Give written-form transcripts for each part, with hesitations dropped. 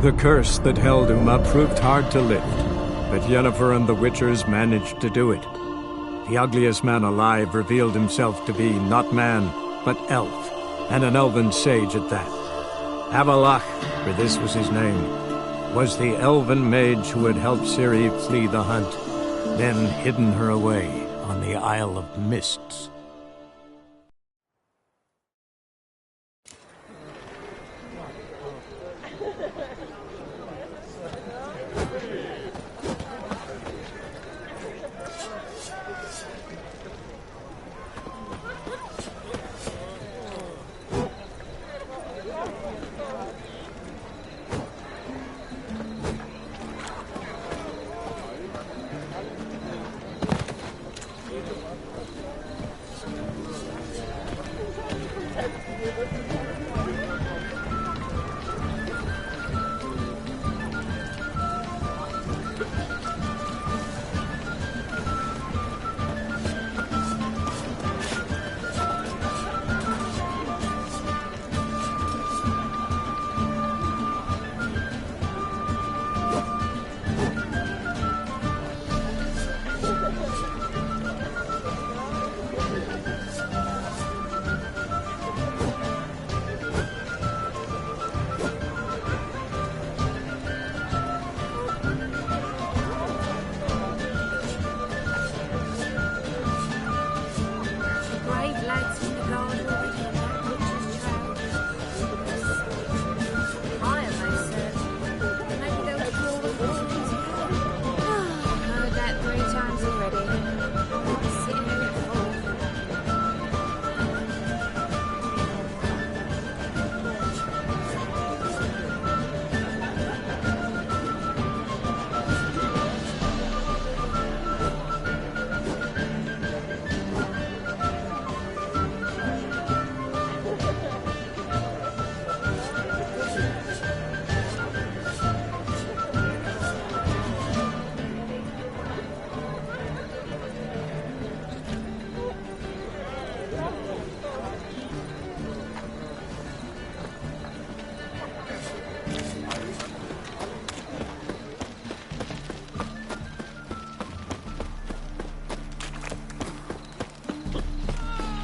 The curse that held Uma proved hard to lift, but Yennefer and the Witchers managed to do it. The ugliest man alive revealed himself to be not man, but elf, and an elven sage at that. Avalach, for this was his name, was the elven mage who had helped Ciri flee the hunt, then hidden her away on the Isle of Mists.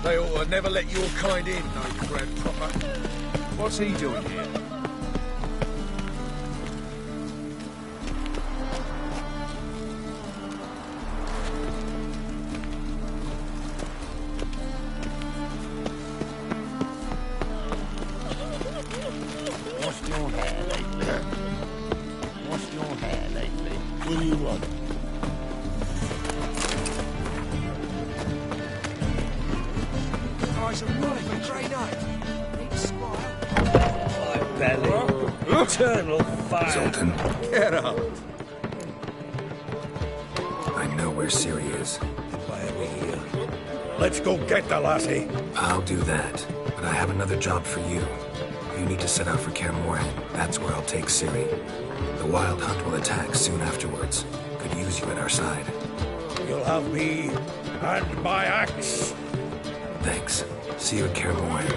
They ought to never let your kind in, no Grand Proper. What's he doing here? What's your hair lately? What's your hair lately? What do you want? It's a right grey night. My belly. Eternal fire. Zoltan, Get up. I know where Ciri is. Why are we here? Let's go get the lassie. I'll do that, but I have another job for you. You need to set out for Kaer Morhen. That's where I'll take Ciri. The Wild Hunt will attack soon afterwards. Could use you at our side. You'll have me and my axe. Thanks. See you at Kaer Morhen.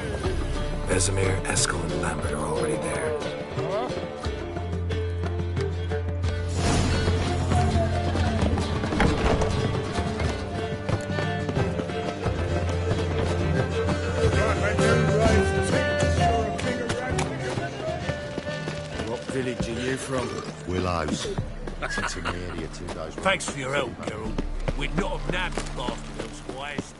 Vesemir, Eskel, and Lambert are already there. What village are you from? Willows. It's in the area 2 days. Thanks for your help, Geralt. We'd not have nabbed the bastard elsewise.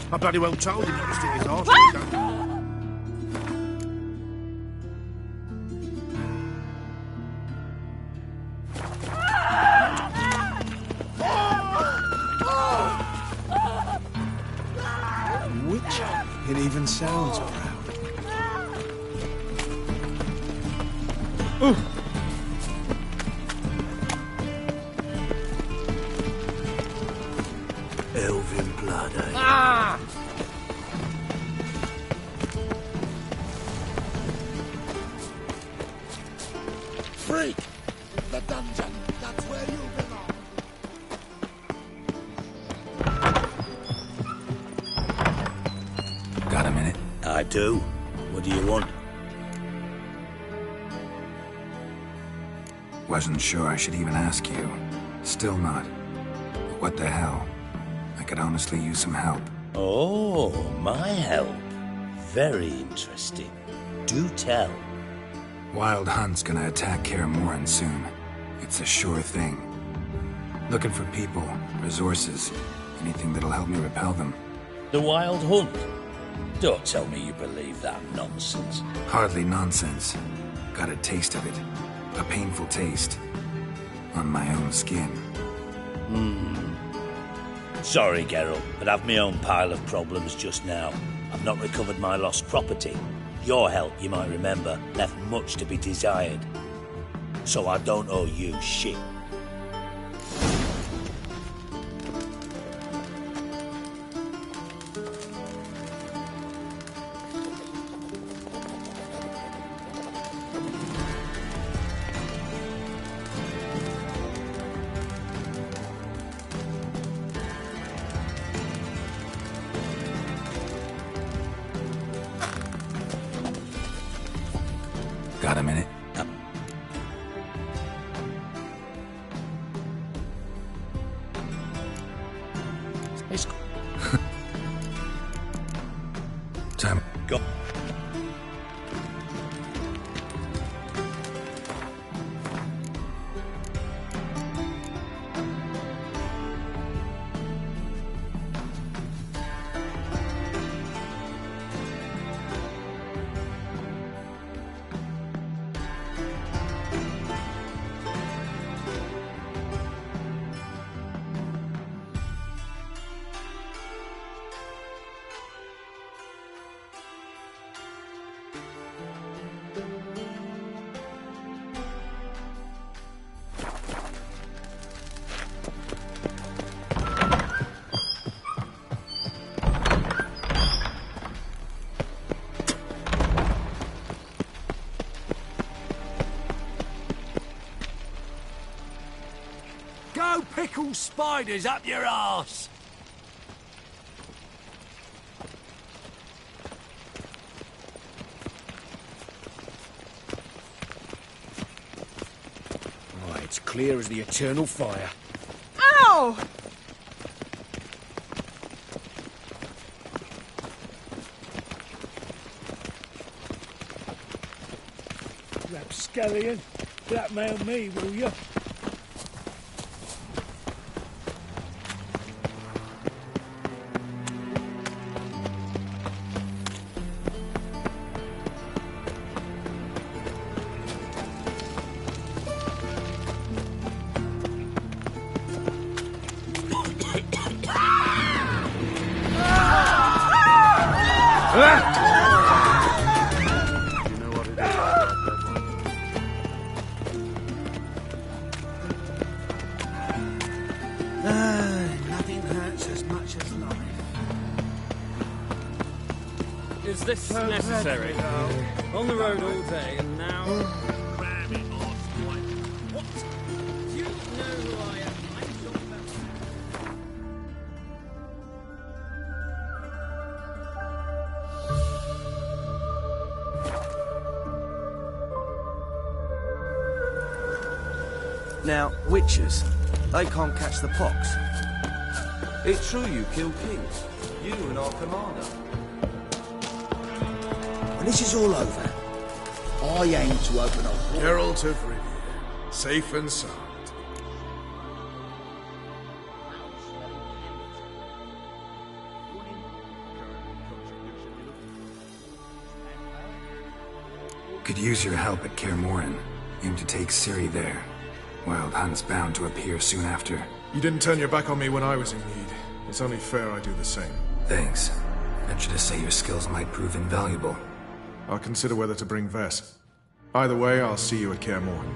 I bloody well told him not to stick his arse where he don't. Witcher. It even sounds proud. Elven blood, eh? freak! The dungeon, that's where you belong. Got a minute? I do. What do you want? Wasn't sure I should even ask you. Still not. But what the hell? I could honestly use some help. Oh, my help. Very interesting. Do tell. Wild Hunt's gonna attack Kaer Morhen soon. It's a sure thing. Looking for people, resources, anything that'll help me repel them. The Wild Hunt? Don't tell me you believe that nonsense. Hardly nonsense. Got a taste of it. A painful taste. On my own skin. Sorry, Geralt, but I've my own pile of problems just now. I've not recovered my lost property. Your help, you might remember, left much to be desired. So I don't owe you shit. Got a minute? It's Time. go. Go pickle spiders up your arse! Why, it's clear as the eternal fire. Ow! Rapscallion, blackmail me, will you? Nothing hurts as much as life. Is this necessary? On the road all day and now... What? Do you know who I am? I'm John Baptist. Now, witches, they can't catch the pox. It's true you kill kings, you and our commander. When this is all over, I aim to open a war. Geralt of Rivia, safe and sound. Could use your help at Kaer Morhen. Aim to take Ciri there. Wild Hunt's bound to appear soon after. You didn't turn your back on me when I was in need. It's only fair I do the same. Thanks. Venture to say your skills might prove invaluable. I'll consider whether to bring Vess. Either way, I'll see you at Kaer Morhen.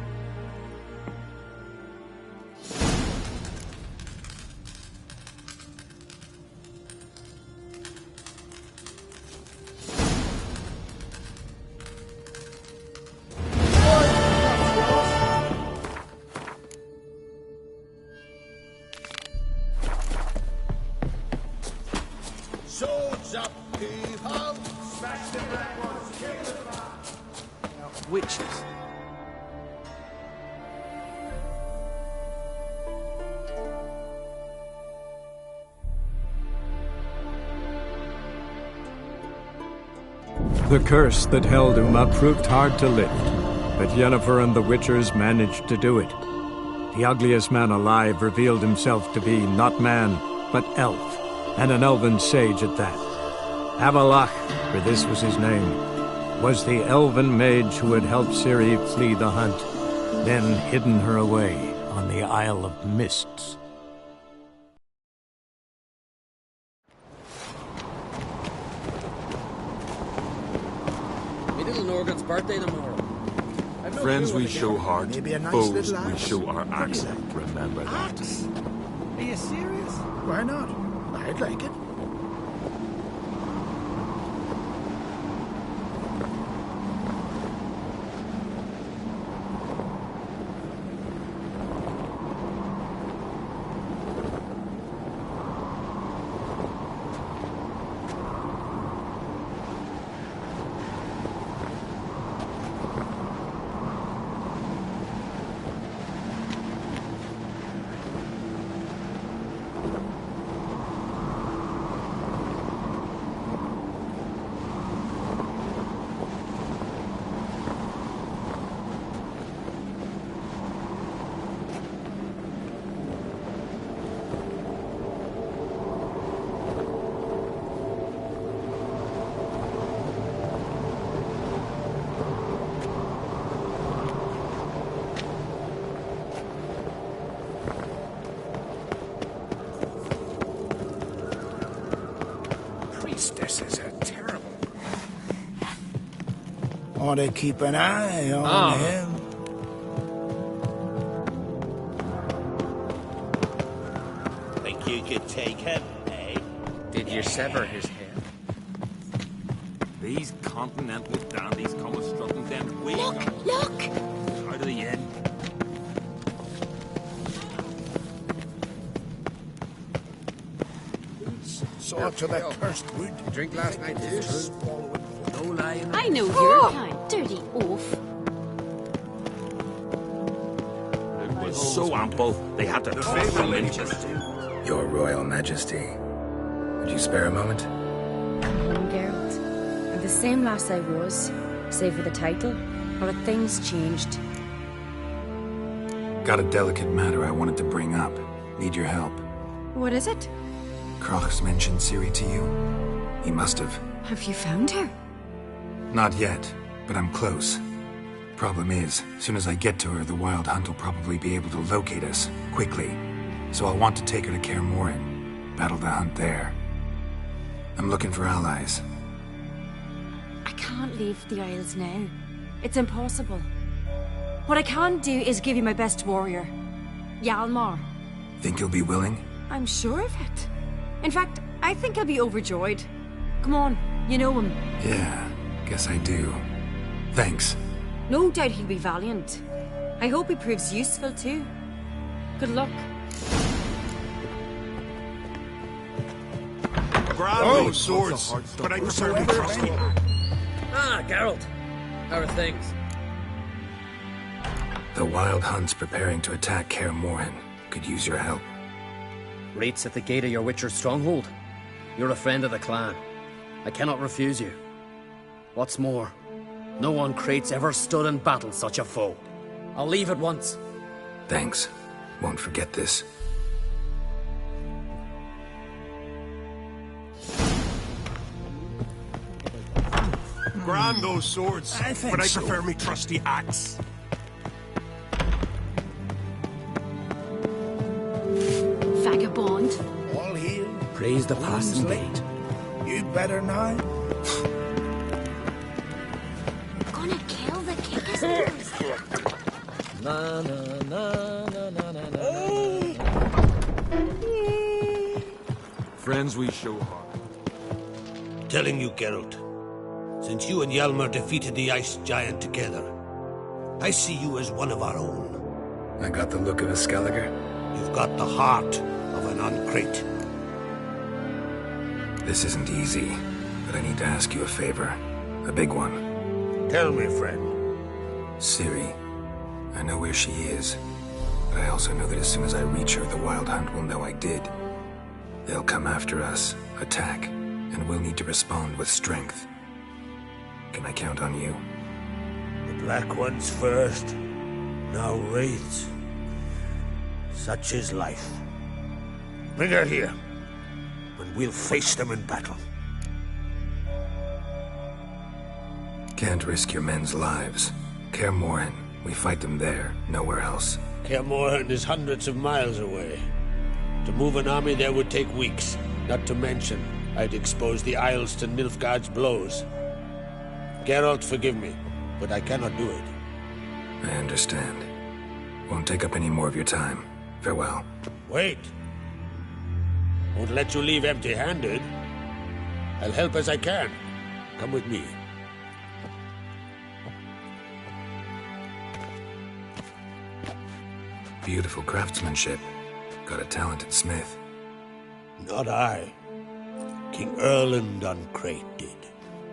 witches. The curse that held Uma proved hard to lift, but Yennefer and the Witchers managed to do it. The ugliest man alive revealed himself to be not man, but elf, and an elven sage at that. Avalach, for this was his name, was the elven mage who had helped Ciri flee the hunt, then hidden her away on the Isle of Mists. My little Norgan's birthday tomorrow. I've no Friends clue we what to show get. heart, Maybe a nice foes little we axe. show our axe. Remember that. Axe? Are you serious? Why not? I'd like it. Priestesses are terrible. Ought to keep an eye on him. Think you could take him, eh? Did you sever his head? These continental dandies come a strutting them way Look! out of the inn. Saw to the cursed wood. Drink last night is true. No lying. I know your kind, dirty oaf. It was so ample, they had to toss them in. Your Royal Majesty. Would you spare a moment? Come on, Geralt. I'm the same lass I was, save for the title. Or have things changed? Got a delicate matter I wanted to bring up. Need your help. What is it? Crach's mentioned Ciri to you? He must have. Have you found her? Not yet, but I'm close. Problem is, soon as I get to her, the Wild Hunt will probably be able to locate us, quickly. So I'll want to take her to Kaer Morhen, battle the hunt there. I'm looking for allies. I can't leave the Isles now. It's impossible. What I can do is give you my best warrior, Hjalmar. Think you'll be willing? I'm sure of it. In fact, I think he'll be overjoyed. Come on, you know him. Yeah, guess I do. Thanks. No doubt he'll be valiant. I hope he proves useful too. Good luck. Grab those swords, but I prefer to trust me. Ah, Geralt. How are things? The Wild Hunt's preparing to attack Kaer Morhen. Could use your help. Rates at the gate of your Witcher's stronghold. You're a friend of the clan. I cannot refuse you. What's more, no one Crate's ever stood and battled such a foe. I'll leave at once. Thanks. Won't forget this. Grab those swords, but I prefer me trusty axe. Vagabond. All hail. Praise the passing gate. You better now. Gonna kill the kickers. Na na na na na na na. Friends we show heart. Telling you, Geralt, since you and Hjalmar defeated the ice giant together, I see you as one of our own. I got the look of a Skelliger. You've got the heart of an Uncrate. This isn't easy, but I need to ask you a favor. A big one. Tell me, friend, Ciri. I know where she is. But I also know that as soon as I reach her, the Wild Hunt will know I did. They'll come after us, attack, and we'll need to respond with strength. Can I count on you? The Black Ones first, now Wraiths. Such is life. Bring her here, and we'll face them in battle. Can't risk your men's lives. Kaer Morhen, we fight them there, nowhere else. Kaer Morhen is hundreds of miles away. To move an army there would take weeks, not to mention I'd expose the Isles to Nilfgaard's blows. Geralt, forgive me, but I cannot do it. I understand. Won't take up any more of your time. Farewell. Wait. Won't let you leave empty-handed. I'll help as I can. Come with me. Beautiful craftsmanship. Got a talented smith. Not I. King Erland on Crate did.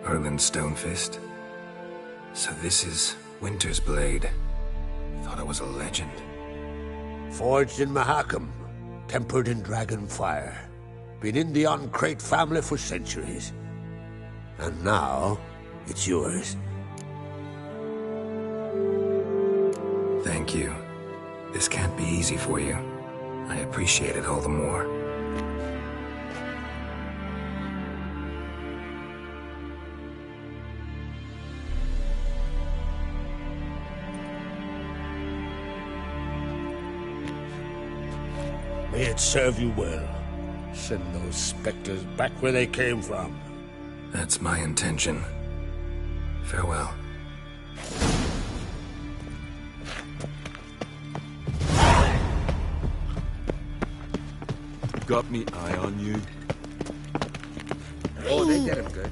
Erland Stonefist? So this is Winter's Blade. Thought it was a legend. Forged in Mahakam, tempered in dragon fire. Been in the Crate family for centuries. And now, it's yours. Thank you. This can't be easy for you. I appreciate it all the more. May it serve you well. Send those specters back where they came from. That's my intention. Farewell. Got me eye on you. Oh, they did him good.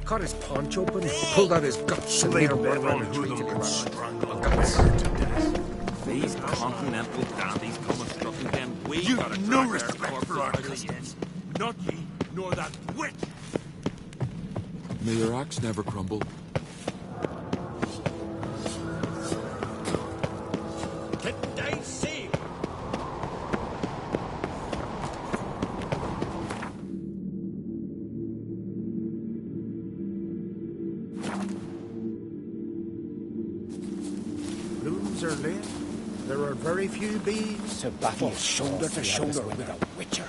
Cut his paunch open, pulled out his guts, and made him run around and treat him like guts. These continental dandies come and strutting them. You've no respect for our customs. Not ye, nor that witch. May your axe never crumble. Today, see. Blooms are lit. There are very few bees. To battle shoulder to shoulder with a witcher.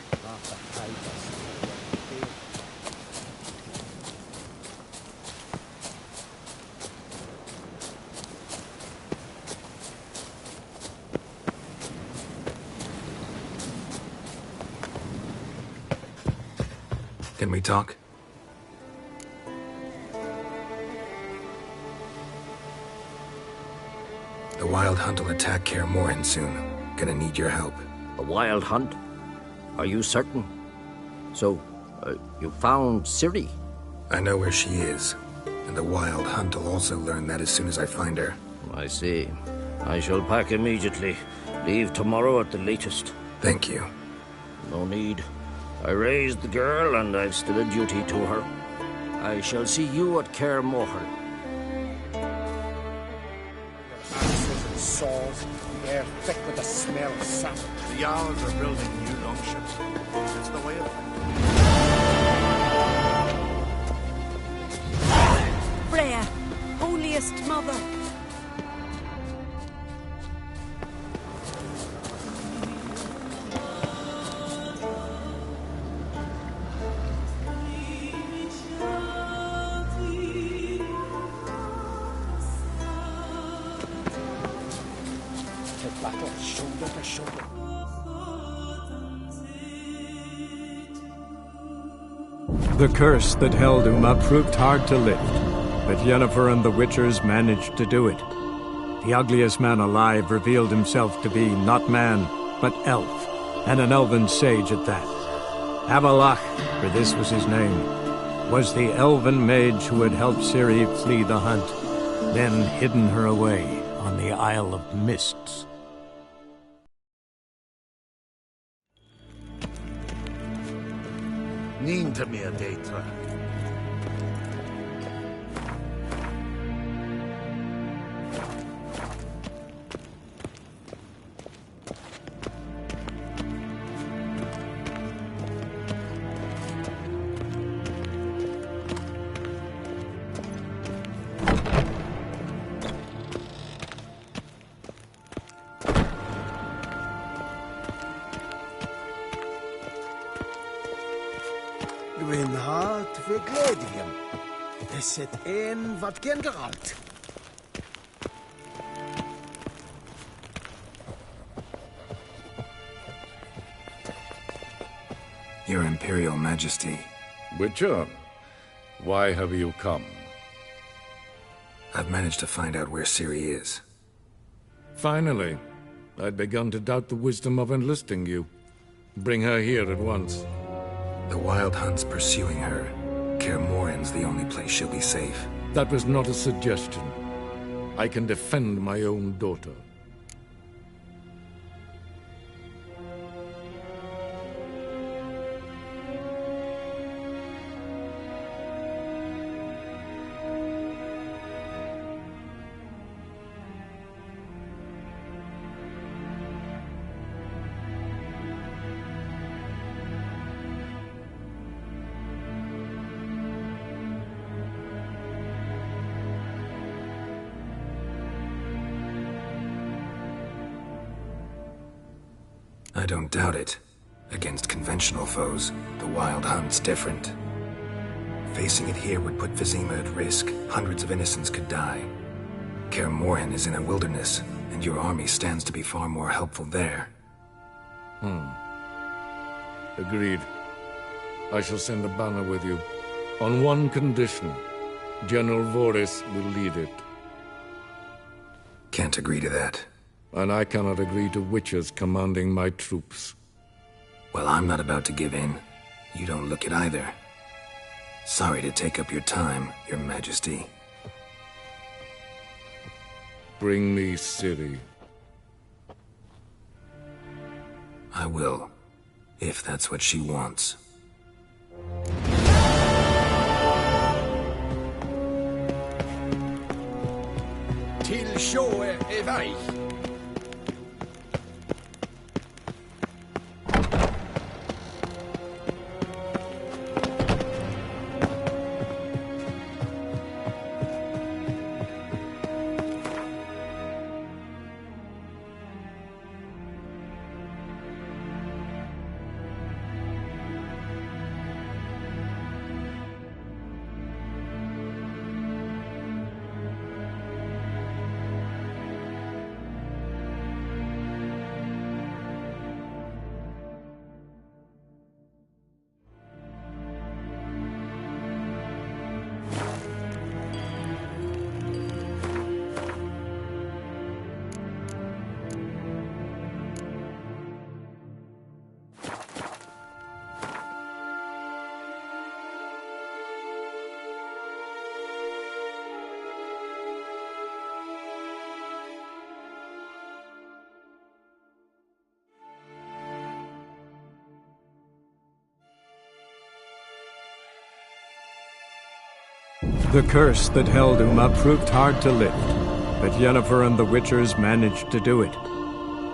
Can we talk? The Wild Hunt will attack Kaer Morhen soon. Gonna need your help. A wild hunt? Are you certain? So, you found Ciri? I know where she is, and the Wild Hunt will also learn that as soon as I find her. I see. I shall pack immediately. Leave tomorrow at the latest. Thank you. No need. I raised the girl, and I've still a duty to her. I shall see you at Kaer Morhen. Axes and saws, the air thick with the smell of sap. The Jarls are building new longships. It's the way of Freya, holiest mother. To battle shoulder to shoulder. The curse that held Uma proved hard to lift, but Yennefer and the Witchers managed to do it. The ugliest man alive revealed himself to be not man, but elf, and an elven sage at that. Avalach, for this was his name, was the elven mage who had helped Ciri flee the hunt, then hidden her away on the Isle of Mists. Neen to me a data. begledigen. Det set en wat gen geralt. Your Imperial Majesty. Witcher, why have you come? I've managed to find out where Ciri is. Finally. I'd begun to doubt the wisdom of enlisting you. Bring her here at once. The Wild Hunt's pursuing her. Kaer Morhen's the only place she'll be safe. That was not a suggestion. I can defend my own daughter. I don't doubt it. Against conventional foes, the Wild Hunt's different. Facing it here would put Vizima at risk. Hundreds of innocents could die. Kaer Morhen is in a wilderness, and your army stands to be far more helpful there. Agreed. I shall send a banner with you. On one condition. General Voris will lead it. Can't agree to that. And I cannot agree to witches commanding my troops. Well, I'm not about to give in. You don't look it either. Sorry to take up your time, Your Majesty. Bring me Ciri. I will, if that's what she wants. Till sjået er vei. The curse that held Uma proved hard to lift, but Yennefer and the Witchers managed to do it.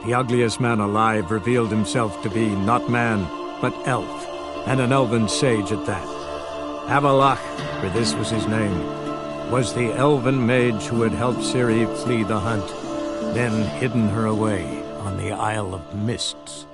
The ugliest man alive revealed himself to be not man, but elf, and an elven sage at that. Avalach, for this was his name, was the elven mage who had helped Ciri flee the hunt, then hidden her away on the Isle of Mists.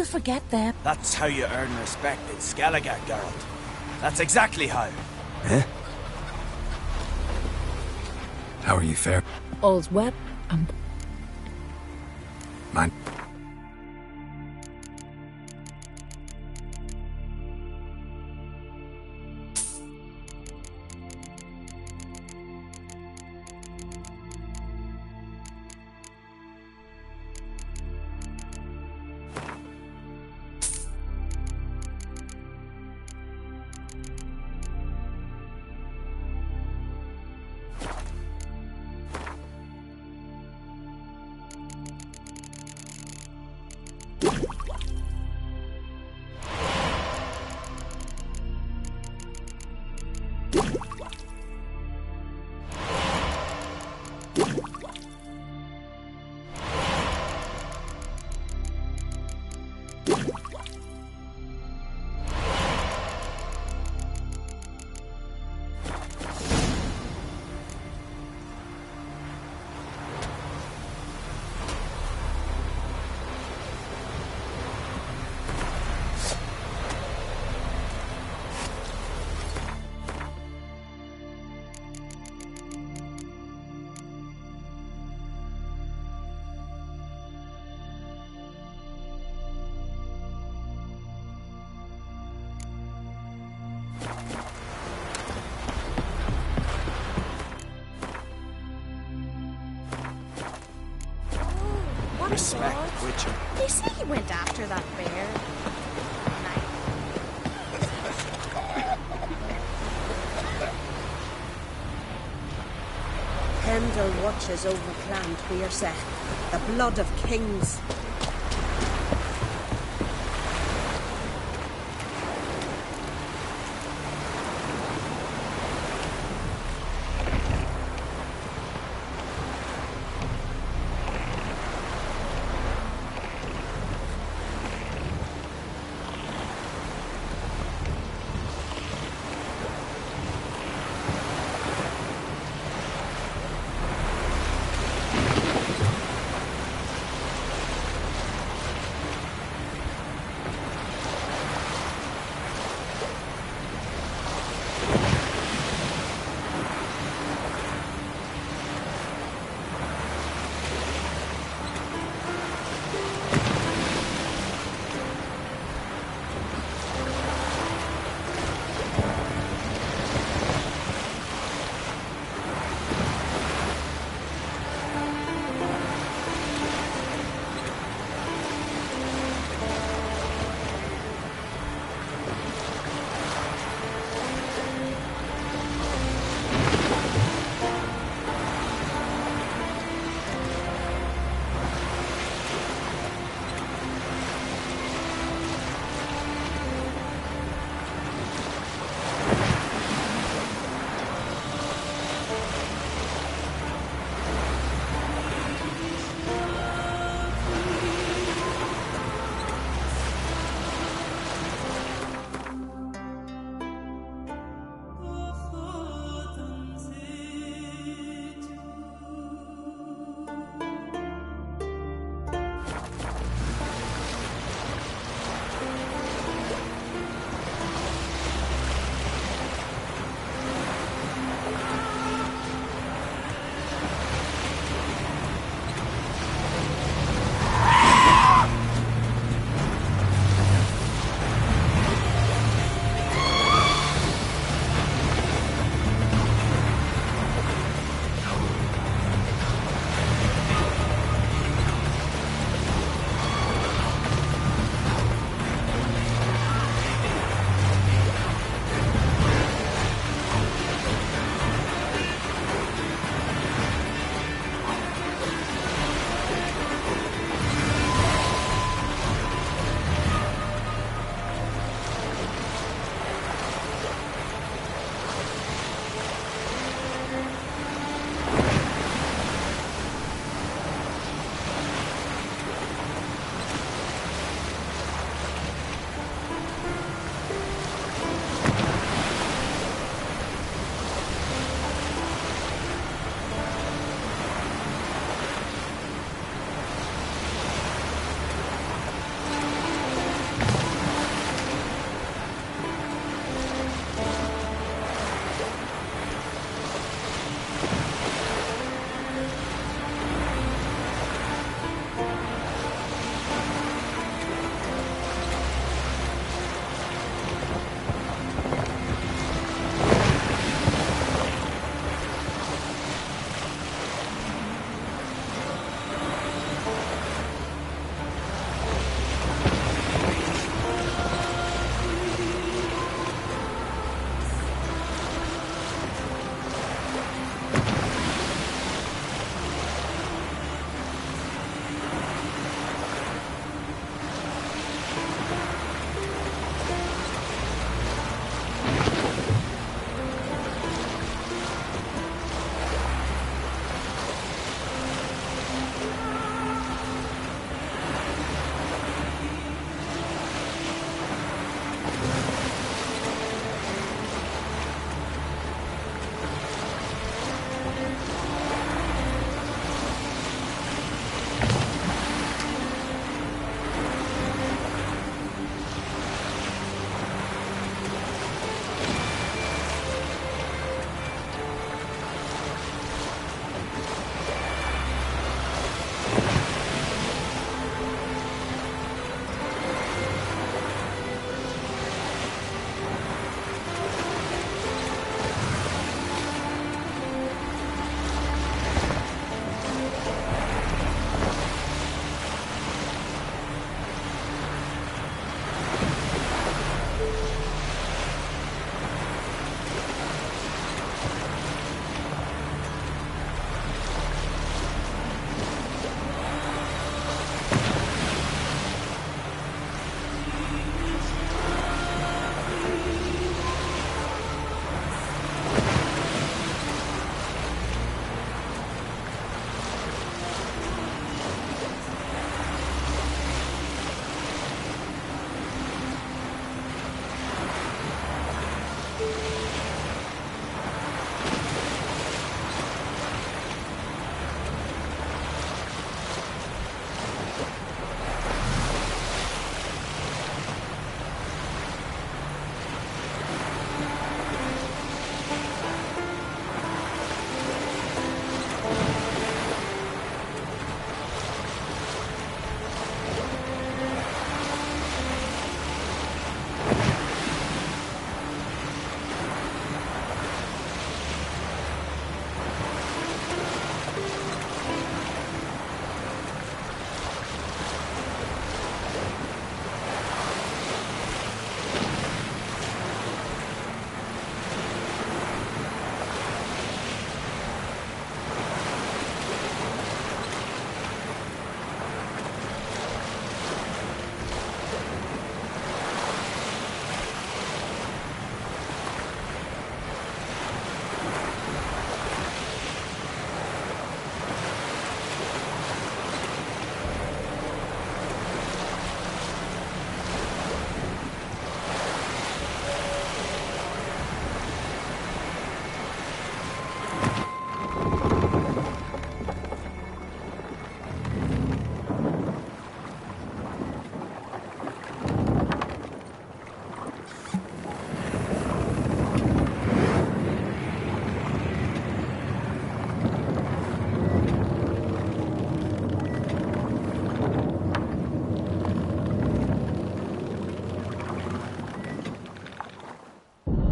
forget them. That's how you earn respect in Skellige, Geralt. That's exactly how. Eh? How are you fair? All's well. Mine. Respect, Witcher. They say he went after that bear. Pendle watches over Clan Tweerset, the blood of kings.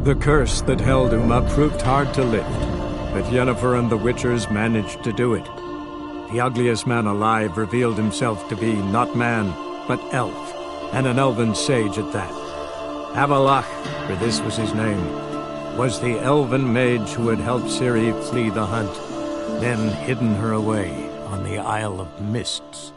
The curse that held Uma proved hard to lift, but Yennefer and the Witchers managed to do it. The ugliest man alive revealed himself to be not man, but elf, and an elven sage at that. Avalach, for this was his name, was the elven mage who had helped Ciri flee the hunt, then hidden her away on the Isle of Mists.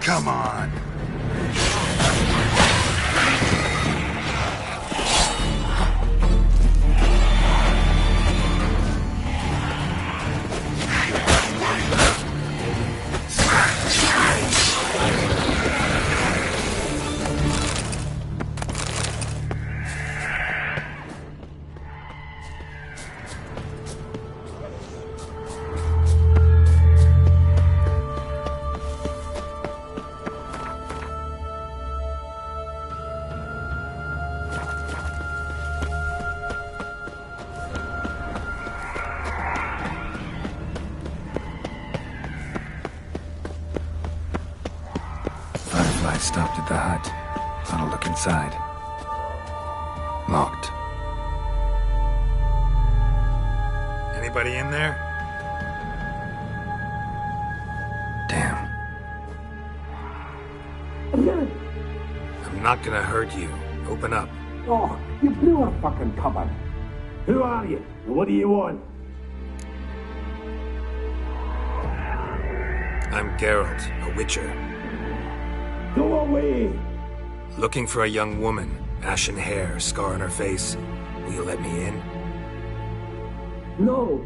Come on. I stopped at the hut. I'll look inside. Locked. Anybody in there? Damn. I'm not gonna hurt you. Open up. Oh, you blew a fucking cupboard. Who are you? And what do you want? I'm Geralt, a witcher. Go away! Looking for a young woman. Ashen hair, scar on her face. Will you let me in? No.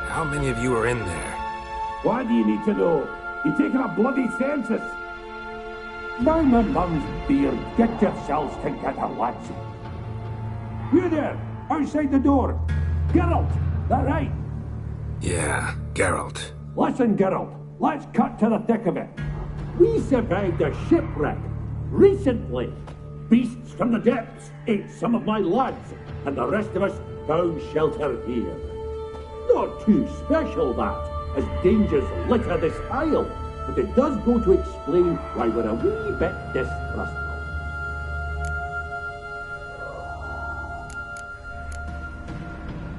How many of you are in there? Why do you need to know? You're taking a bloody census. Mind my mum's beard. Get yourselves together, lads. You there, outside the door. Geralt, that right? Yeah, Geralt. Listen, Geralt, let's cut to the thick of it. We survived a shipwreck recently. Beasts from the depths ate some of my lads, and the rest of us found shelter here. Not too special, that, as dangers litter this isle, but it does go to explain why we're a wee bit distrustful.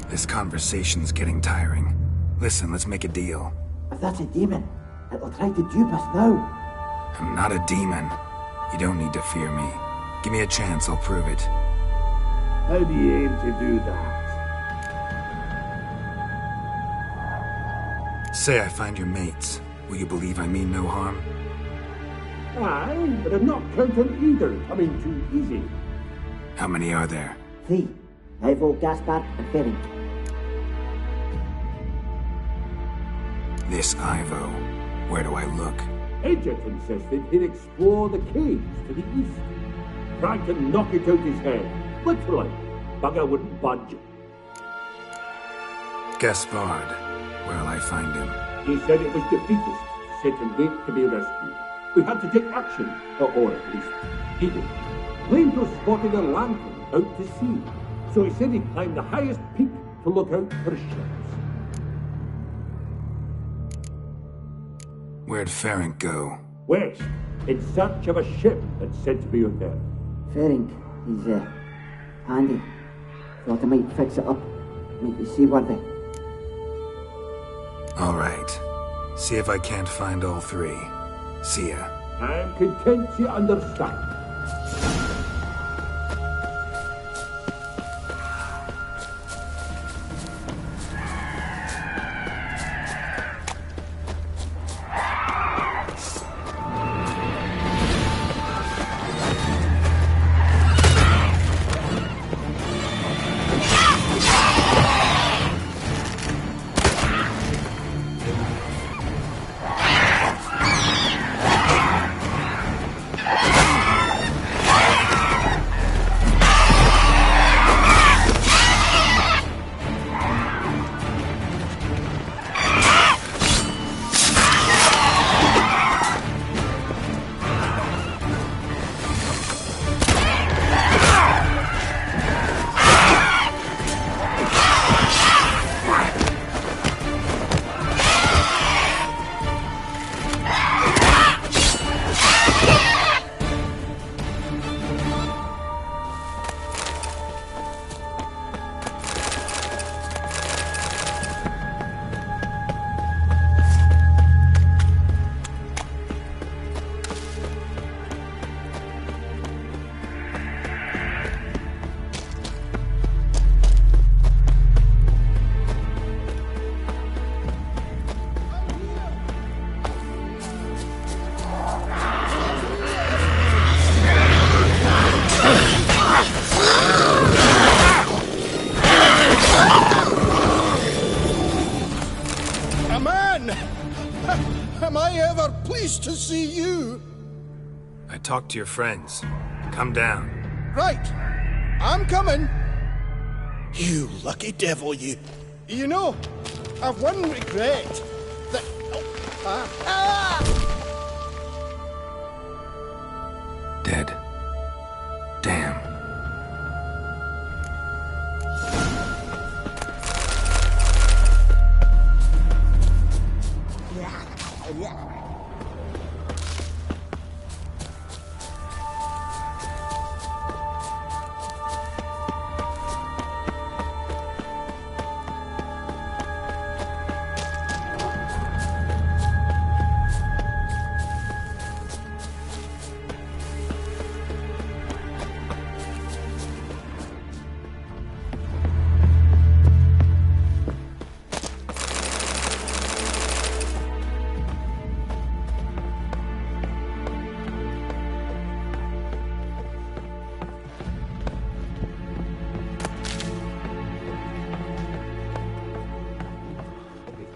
This conversation's getting tiring. Listen, let's make a deal. If that's a demon, it'll try to dupe us now. I'm not a demon. You don't need to fear me. Give me a chance, I'll prove it. How do you aim to do that? Say I find your mates. Will you believe I mean no harm? Aye, but I'm not counting either coming too easy. How many are there? 3. Ivo, Gaspar, and Ferenc. This Ivo. Where do I look? Aight insisted he'd explore the caves to the east. Tried to knock it out his head. Literally. Bugger wouldn't budge. Gaspard. Where'll I find him? He said it was defeatist, set and wait to be rescued. We had to take action, or at least he did. Claimed to have spotted a lantern out to sea, so he said he'd climb the highest peak to look out for ships. Where'd Ferenc go? West, in search of a ship that's said to be out there. Ferenc, he's handy. Thought I might fix it up, make you seaworthy. All right. See if I can't find all 3. See ya. I'm content you understand. To see you. I talked to your friends. Come down. Right. I'm coming. You lucky devil, you. You know, I've one regret. That... Dead. Damn.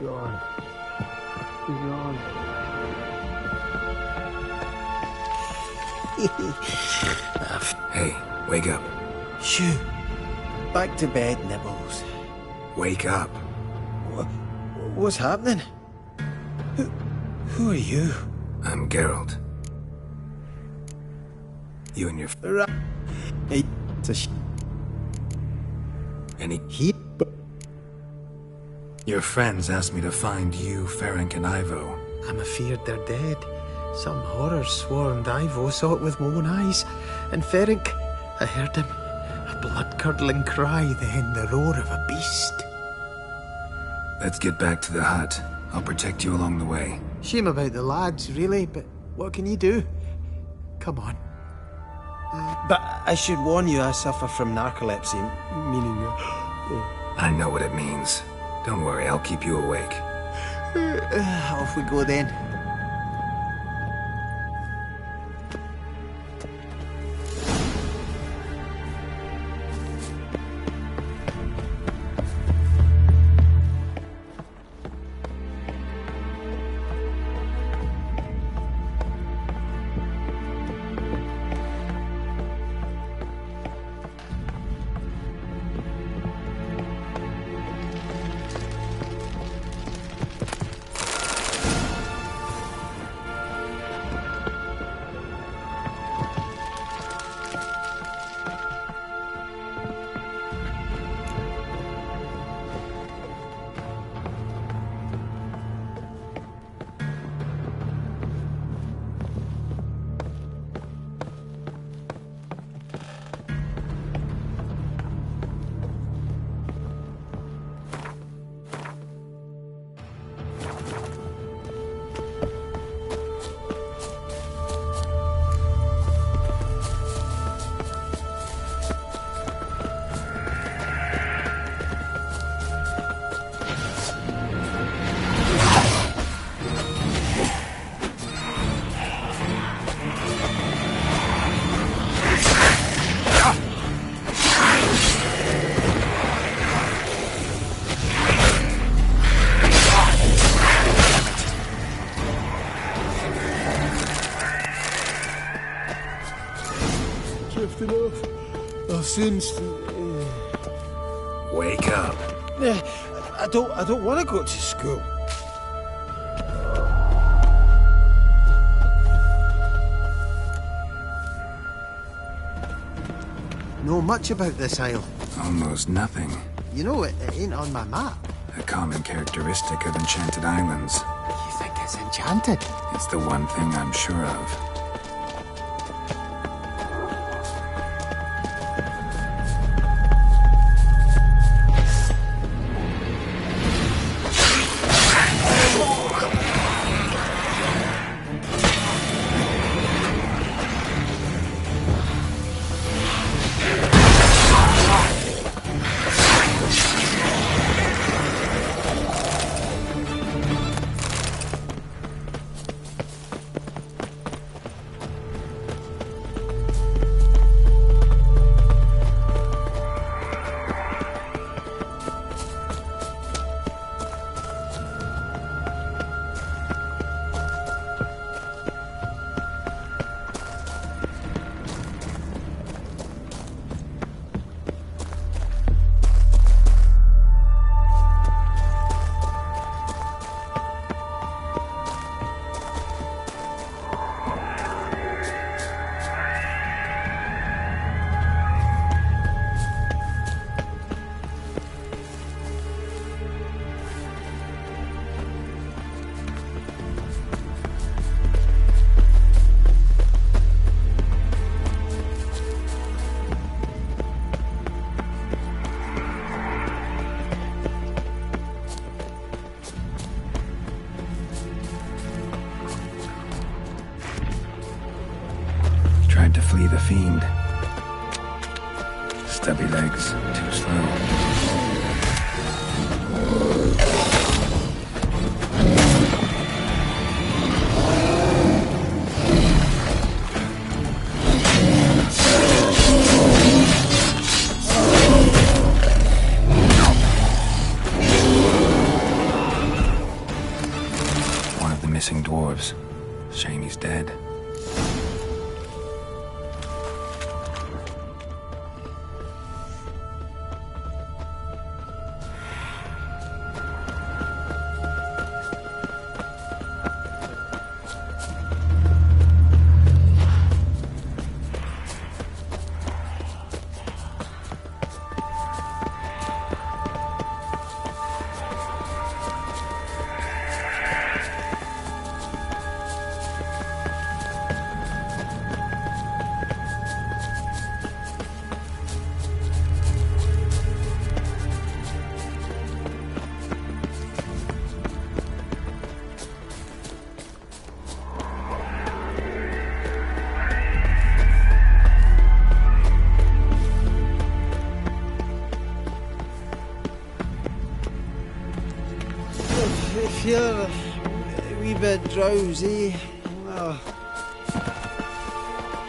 gone. He's gone. Hey, wake up. Shoo. Back to bed, Nibbles. Wake up. What's happening? Who are you? I'm Geralt. You and your... Hey, it's a Any... Your friends asked me to find you, Ferenc, and Ivo. I'm afeard they're dead. Some horror swarmed Ivo, saw it with my own eyes. And Ferenc, I heard him. A blood-curdling cry, then the roar of a beast. Let's get back to the hut. I'll protect you along the way. Shame about the lads, really, but what can you do? Come on. But I should warn you, I suffer from narcolepsy, meaning... I know what it means. Don't worry, I'll keep you awake. Off we go then. Since wake up. I don't want to go to school. Know much about this isle? Almost nothing. You know, it ain't on my map. A common characteristic of enchanted islands. You think it's enchanted? It's the one thing I'm sure of. Tried to flee the fiend. Stubby legs, too slow. missing dwarves. Shame he's dead. I feel a wee bit drowsy. Oh.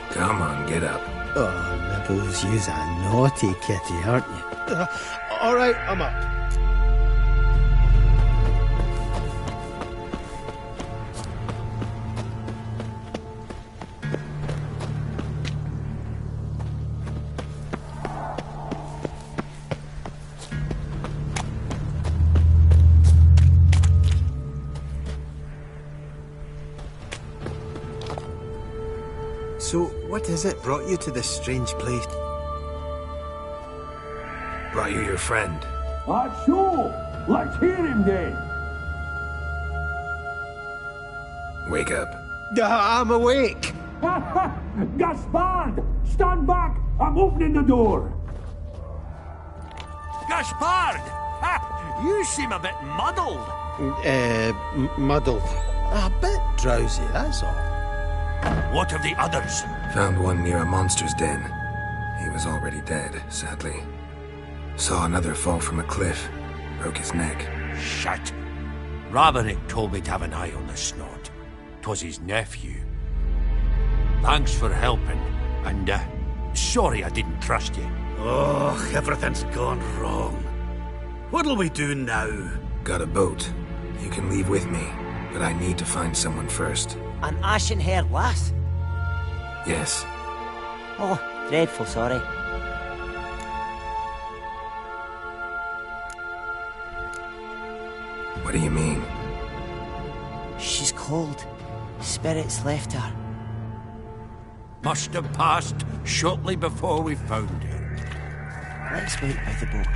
Come on, get up. Oh, Nibbles, you's a naughty kitty, aren't you? All right, I'm up. So, what is it brought you to this strange place? Brought you your friend. Sure. Let's hear him then. Wake up. I'm awake. Gaspard! Stand back! I'm opening the door. Gaspard! Ha! You seem a bit muddled. Muddled. A bit drowsy, that's all. What of the others? Found one near a monster's den. He was already dead, sadly. Saw another fall from a cliff. Broke his neck. Shit. Raverick told me to have an eye on the snot. 'Twas his nephew. Thanks for helping, and sorry I didn't trust you. Oh, everything's gone wrong. What'll we do now? Got a boat. You can leave with me, but I need to find someone first. An ashen-haired lass? Yes. Oh, dreadful sorry. What do you mean? She's cold. Spirits left her. Must have passed shortly before we found her. Let's wait by the boat.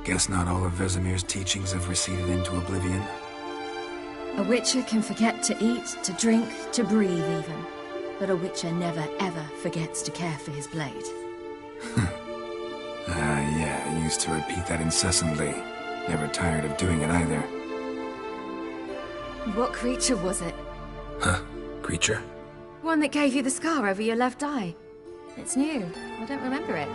Guess not all of Vesemir's teachings have receded into oblivion. A witcher can forget to eat, to drink, to breathe even. But a witcher never ever forgets to care for his blade. Yeah, I used to repeat that incessantly. Never tired of doing it either. What creature was it? Huh? Creature? One that gave you the scar over your left eye. It's new. I don't remember it.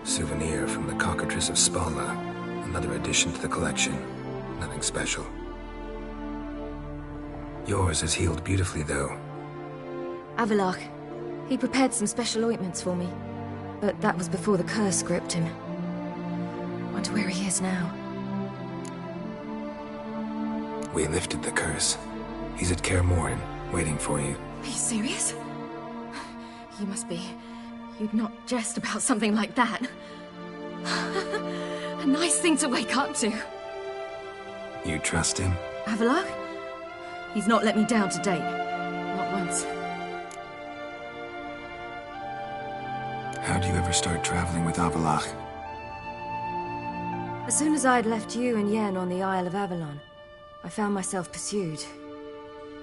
Souvenir from the Cockatrice of Spalna. Another addition to the collection. Nothing special. Yours is healed beautifully, though. Avallac'h. He prepared some special ointments for me. But that was before the curse gripped him. Wonder where he is now. We lifted the curse. He's at Kaer Morhen, waiting for you. Are you serious? You must be. You'd not jest about something like that. A nice thing to wake up to. You trust him? Avallac'h? He's not let me down to date. Not once. How'd you ever start traveling with Avallac'h? As soon as I'd left you and Yen on the Isle of Avalon, I found myself pursued.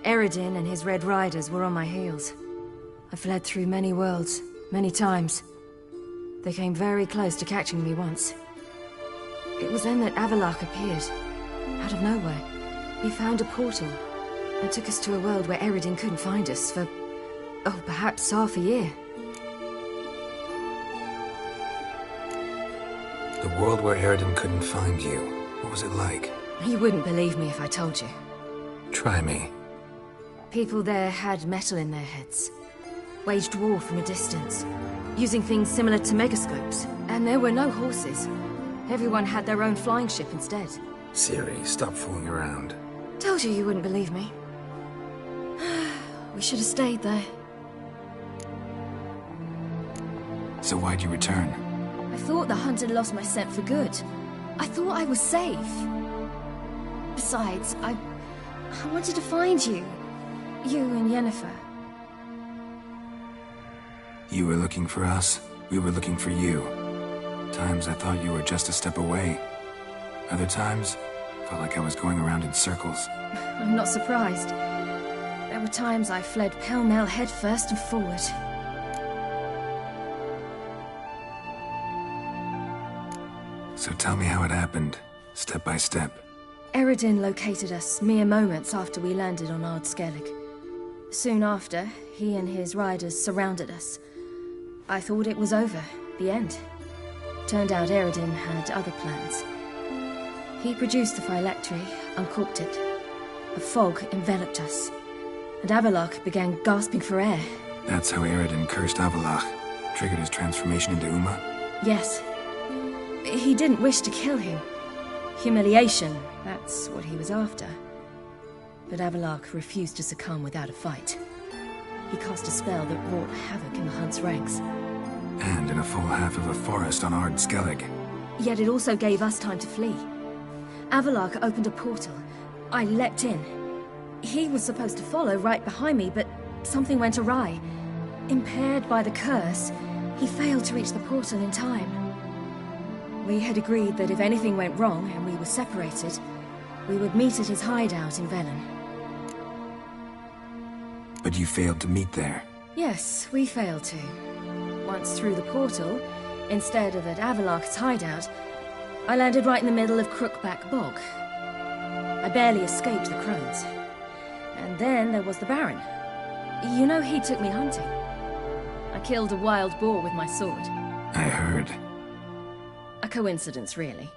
Eredin and his Red Riders were on my heels. I fled through many worlds, many times. They came very close to catching me once. It was then that Avallac'h appeared, out of nowhere. He found a portal, and took us to a world where Eredin couldn't find us for, oh, perhaps half a year. The world where Eredin couldn't find you. What was it like? You wouldn't believe me if I told you. Try me. People there had metal in their heads. Waged war from a distance, using things similar to megascopes. And there were no horses. Everyone had their own flying ship instead. Ciri, stop fooling around. Told you wouldn't believe me. We should have stayed there. So why'd you return? I thought the hunt had lost my scent for good. I thought I was safe. Besides, I wanted to find you. You and Yennefer. You were looking for us. We were looking for you. Times I thought you were just a step away. Other times, felt like I was going around in circles. I'm not surprised. There were times I fled pell-mell headfirst and forward. So tell me how it happened, step by step. Eredin located us mere moments after we landed on Ard Skellig. Soon after, he and his riders surrounded us. I thought it was over, the end. Turned out Eredin had other plans. He produced the phylactery, uncorked it. A fog enveloped us, and Avallac'h began gasping for air. That's how Eredin cursed Avallac'h, triggered his transformation into Uma? Yes. He didn't wish to kill him. Humiliation, that's what he was after. But Avallac'h refused to succumb without a fight. He cast a spell that wrought havoc in the Hunt's ranks. And in a full half of a forest on Ard Skellig. Yet it also gave us time to flee. Avallac'h opened a portal. I leapt in. He was supposed to follow right behind me, but something went awry. Impaired by the curse, he failed to reach the portal in time. We had agreed that if anything went wrong and we were separated, we would meet at his hideout in Velen. But you failed to meet there. Yes, we failed to. Once through the portal, instead of at Avallac'h's hideout, I landed right in the middle of Crookback Bog. I barely escaped the crones. And then there was the Baron. You know, he took me hunting. I killed a wild boar with my sword. I heard. A coincidence, really.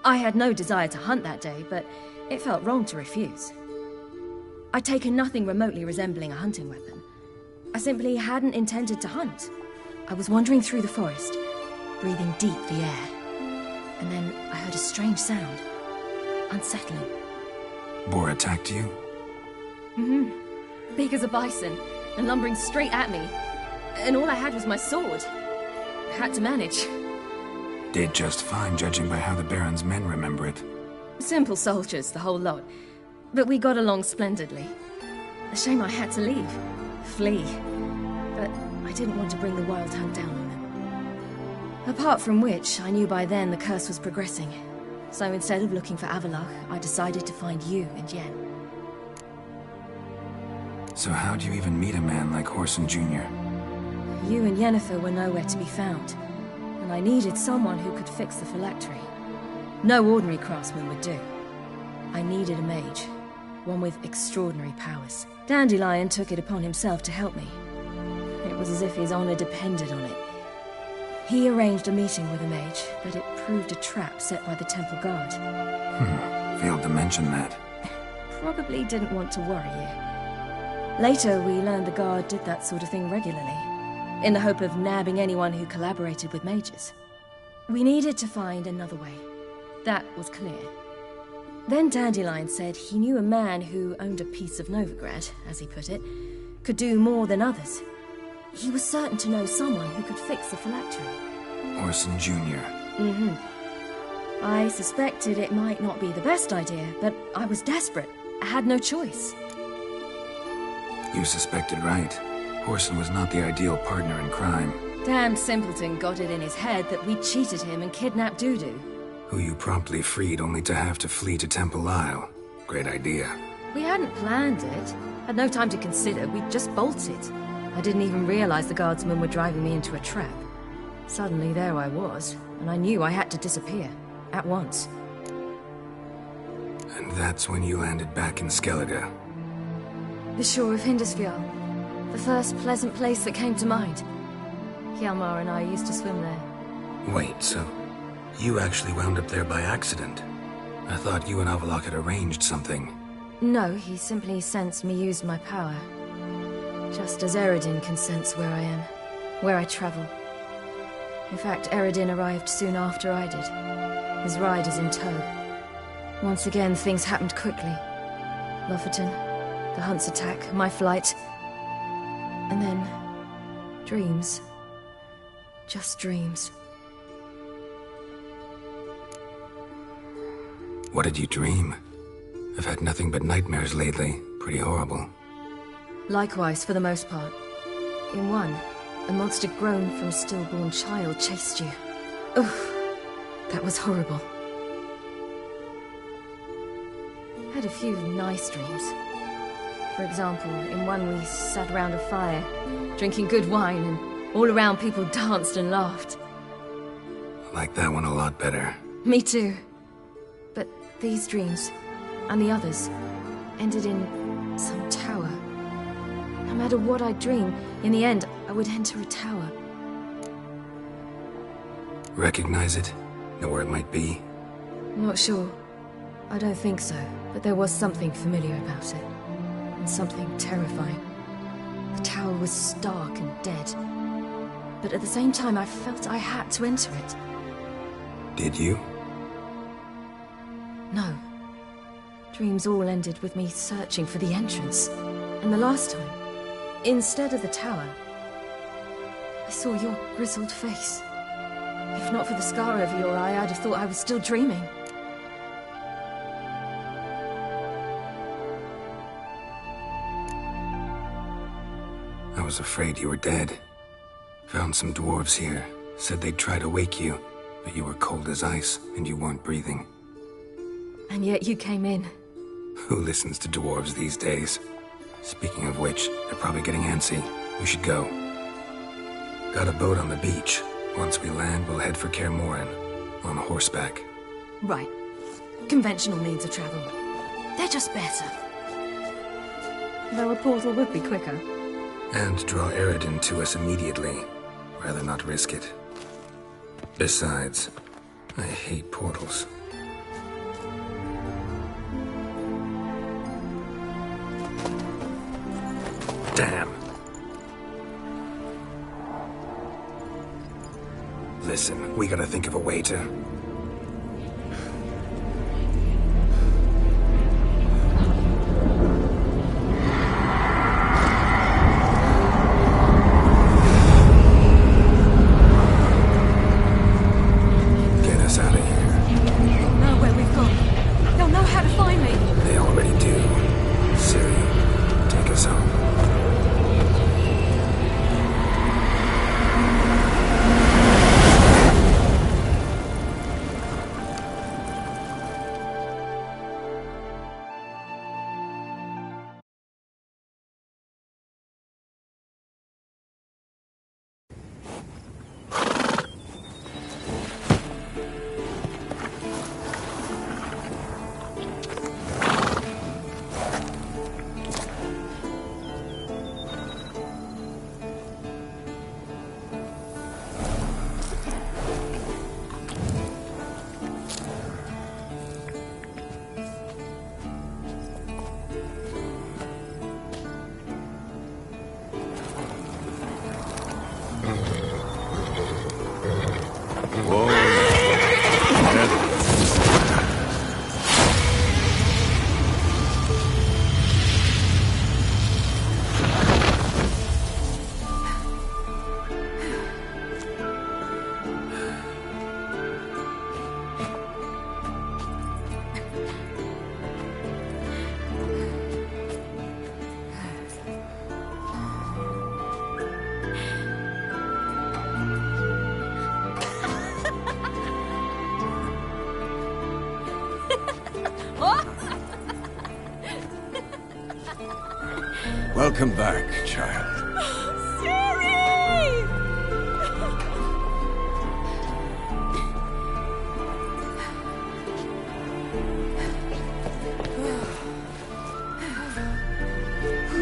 I had no desire to hunt that day, but it felt wrong to refuse. I'd taken nothing remotely resembling a hunting weapon. I simply hadn't intended to hunt. I was wandering through the forest, breathing deep the air. And then I heard a strange sound. Unsettling. Boar attacked you? Mm-hmm. Big as a bison, and lumbering straight at me. And all I had was my sword. I had to manage. Did just fine, judging by how the Baron's men remember it. Simple soldiers, the whole lot. But we got along splendidly. A shame I had to leave. Flee. But I didn't want to bring the Wild Hunt down on them. Apart from which, I knew by then the curse was progressing. So instead of looking for Avallac'h, I decided to find you and Yen. So how'd you even meet a man like Whoreson Jr.? You and Yennefer were nowhere to be found, and I needed someone who could fix the phylactery. No ordinary craftsman would do. I needed a mage, one with extraordinary powers. Dandelion took it upon himself to help me. It was as if his honor depended on it. He arranged a meeting with a mage, but it proved a trap set by the temple guard. Failed to mention that. Probably didn't want to worry you. Later, we learned the guard did that sort of thing regularly, in the hope of nabbing anyone who collaborated with mages. We needed to find another way. That was clear. Then Dandelion said he knew a man who owned a piece of Novigrad, as he put it, could do more than others. He was certain to know someone who could fix the phylactery. Whoreson Jr. I suspected it might not be the best idea, but I was desperate. I had no choice. You suspected right. Whoreson was not the ideal partner in crime. Damned simpleton got it in his head that we cheated him and kidnapped Dudu. Who you promptly freed only to have to flee to Temple Isle. Great idea. We hadn't planned it. Had no time to consider. We just bolted. I didn't even realize the guardsmen were driving me into a trap. Suddenly there I was, and I knew I had to disappear. At once. And that's when you landed back in Skellige. The shore of Hindisfjall. The first pleasant place that came to mind. Hjalmar and I used to swim there. Wait, so you actually wound up there by accident? I thought you and Avallac'h had arranged something. No, he simply sensed me used my power. Just as Eredin can sense where I am, where I travel. In fact, Eredin arrived soon after I did. His riders in tow. Once again, things happened quickly. Lofoten, the Hunt's attack, my flight. And then... dreams. Just dreams. What did you dream? I've had nothing but nightmares lately. Pretty horrible. Likewise, for the most part. In one, a monster grown from a stillborn child chased you. Ugh, that was horrible. Had a few nice dreams. For example, in one we sat around a fire, drinking good wine, and all around people danced and laughed. I like that one a lot better. Me too. But these dreams, and the others, ended in some tower. No matter what I dream, in the end, I would enter a tower. Recognize it? Know where it might be? Not sure. I don't think so, but there was something familiar about it. And something terrifying. The tower was stark and dead. But at the same time, I felt I had to enter it. Did you? No. Dreams all ended with me searching for the entrance. And the last time, instead of the tower, I saw your grizzled face. If not for the scar over your eye, I'd have thought I was still dreaming. I was afraid you were dead. Found some dwarves here. Said they'd try to wake you, but you were cold as ice, and you weren't breathing. And yet you came in. Who listens to dwarves these days? Speaking of which, they're probably getting antsy. We should go. Got a boat on the beach. Once we land, we'll head for Kaer Morhen. On horseback. Right. Conventional means of travel. They're just better. Though a portal would be quicker. And draw Eredin to us immediately. Rather not risk it. Besides, I hate portals. Damn. Listen, we gotta think of a way to... get us out of here. They'll know where we've gone. They'll know how to find me. They already do. Ciri, take us home. Welcome back, child.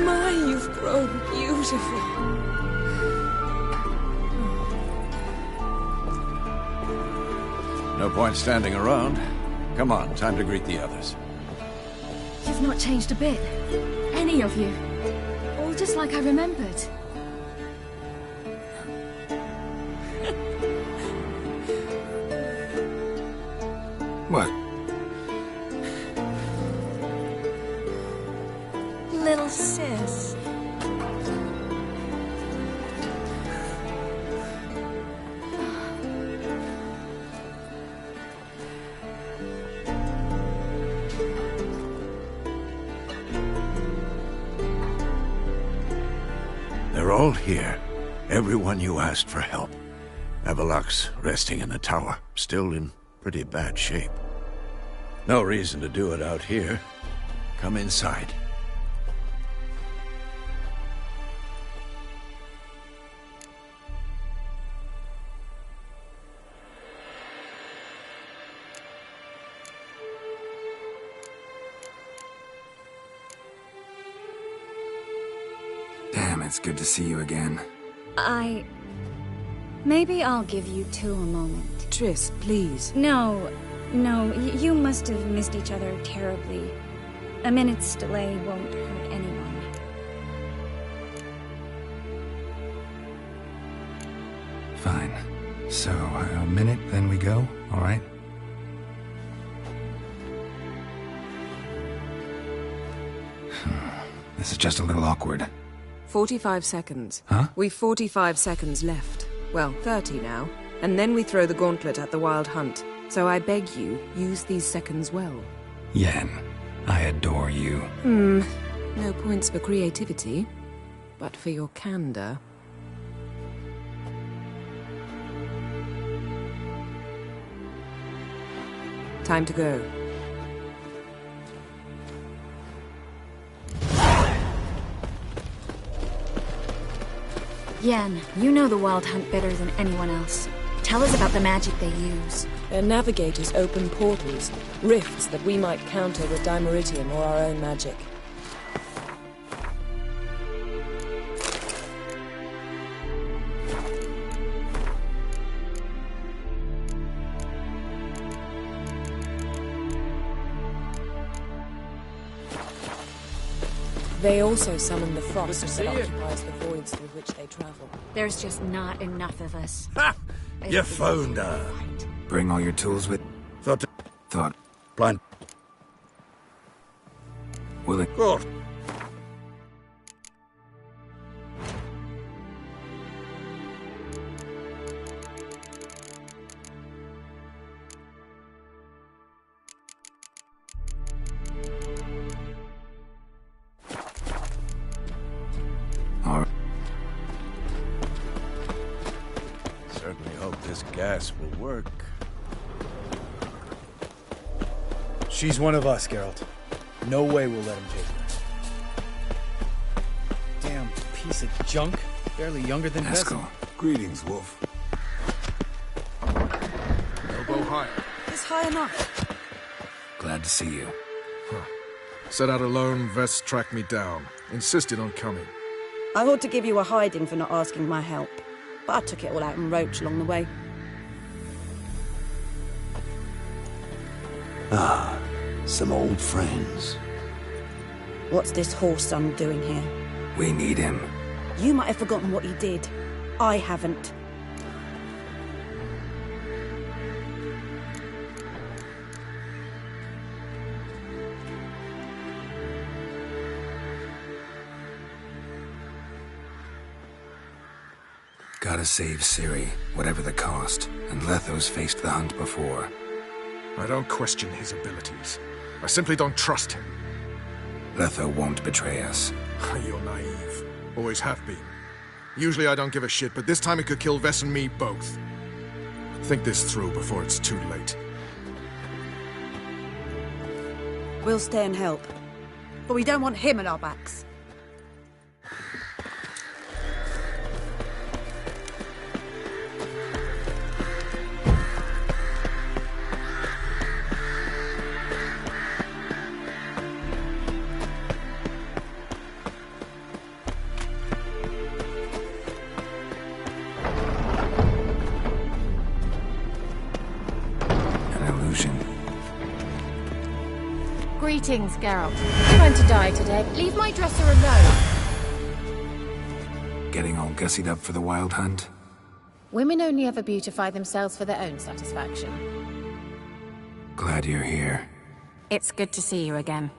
My, you've grown beautiful. No point standing around. Come on, time to greet the others. You've not changed a bit. Any of you. All just like I remembered. What? Little sis. They're all here. Everyone you asked for help. Avalok's resting in the tower, still in pretty bad shape. No reason to do it out here. Come inside. Damn, it's good to see you again. Maybe I'll give you two a moment. Triss, please. No, you must have missed each other terribly. A minute's delay won't hurt anyone. Fine. So, a minute, then we go, all right? This is just a little awkward. 45 seconds. Huh? We've 45 seconds left. Well, 30 now. And then we throw the gauntlet at the Wild Hunt. So I beg you, use these seconds well. Yen, I adore you. No points for creativity, but for your candor. Time to go. Yen, you know the Wild Hunt better than anyone else. Tell us about the magic they use. Their navigators open portals, rifts that we might counter with Dimeritium or our own magic. They also summon the frost that occupies the voids through which they travel. There's just not enough of us. Ha! You found her. Bring all your tools with... Thought. Blind. Will it... Good. Certainly hope this gas will work. She's one of us, Geralt. No way we'll let him take her. Damn piece of junk. Barely younger than Vestal. Greetings, Wolf. Elbow high. It's high enough. Glad to see you. Set out alone, Vest tracked me down. Insisted on coming. I ought to give you a hiding for not asking my help, but I took it all out in Roach along the way. Ah, some old friends. What's this horse son doing here? We need him. You might have forgotten what he did. I haven't. Gotta save Ciri, whatever the cost. And Letho's faced the hunt before. I don't question his abilities. I simply don't trust him. Letho won't betray us. You're naive. Always have been. Usually I don't give a shit, but this time he could kill Vess and me both. Think this through before it's too late. We'll stay and help. But we don't want him at our backs. Greetings, Geralt. Trying to die today. Leave my dresser alone. Getting all gussied up for the wild hunt? Women only ever beautify themselves for their own satisfaction. Glad you're here. It's good to see you again.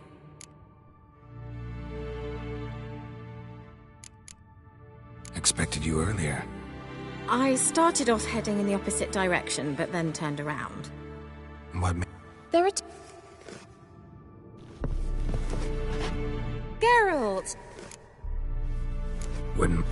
Expected you earlier. I started off heading in the opposite direction, but then turned around. What There are Geralt! Wouldn't...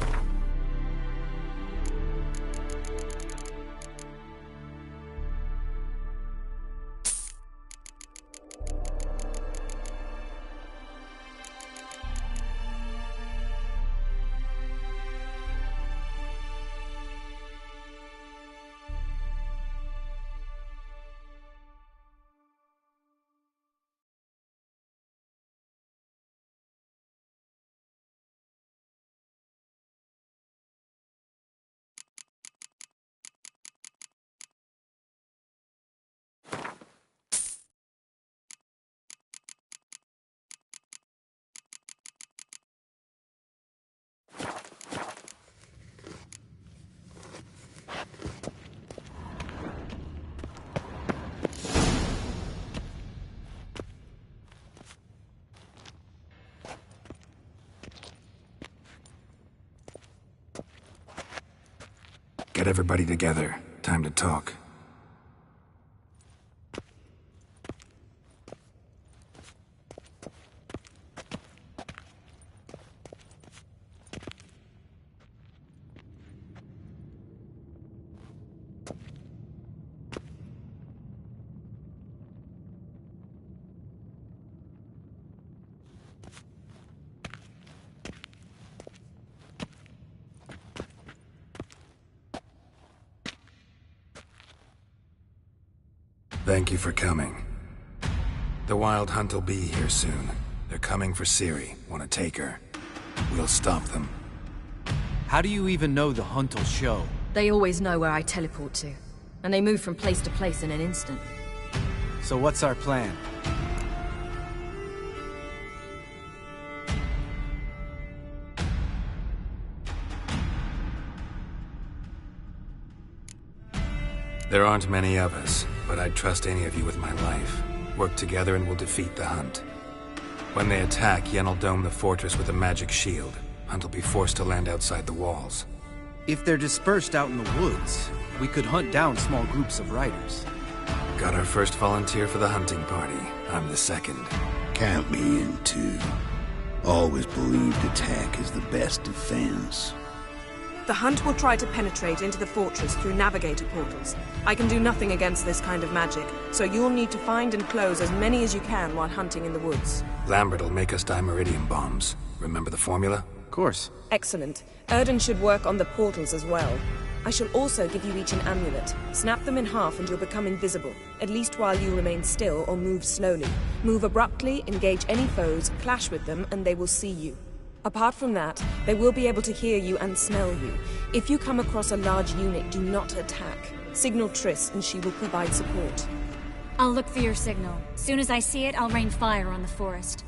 Get everybody together. Time to talk. Thank you for coming. The Wild Hunt will be here soon. They're coming for Ciri. Want to take her? We'll stop them. How do you even know the Hunt will show? They always know where I teleport to. And they move from place to place in an instant. So what's our plan? There aren't many of us, but I'd trust any of you with my life. Work together and we'll defeat the Hunt. When they attack, Yen will dome the fortress with a magic shield. Hunt will be forced to land outside the walls. If they're dispersed out in the woods, we could hunt down small groups of riders. Got our first volunteer for the hunting party. I'm the second. Count me in too. Always believed attack is the best defense. The Hunt will try to penetrate into the fortress through navigator portals. I can do nothing against this kind of magic, so you'll need to find and close as many as you can while hunting in the woods. Lambert will make us dimeridium bombs. Remember the formula? Of course. Excellent. Erden should work on the portals as well. I shall also give you each an amulet. Snap them in half and you'll become invisible, at least while you remain still or move slowly. Move abruptly, engage any foes, clash with them, and they will see you. Apart from that, they will be able to hear you and smell you. If you come across a large unit, do not attack. Signal Triss and she will provide support. I'll look for your signal. Soon as I see it, I'll rain fire on the forest.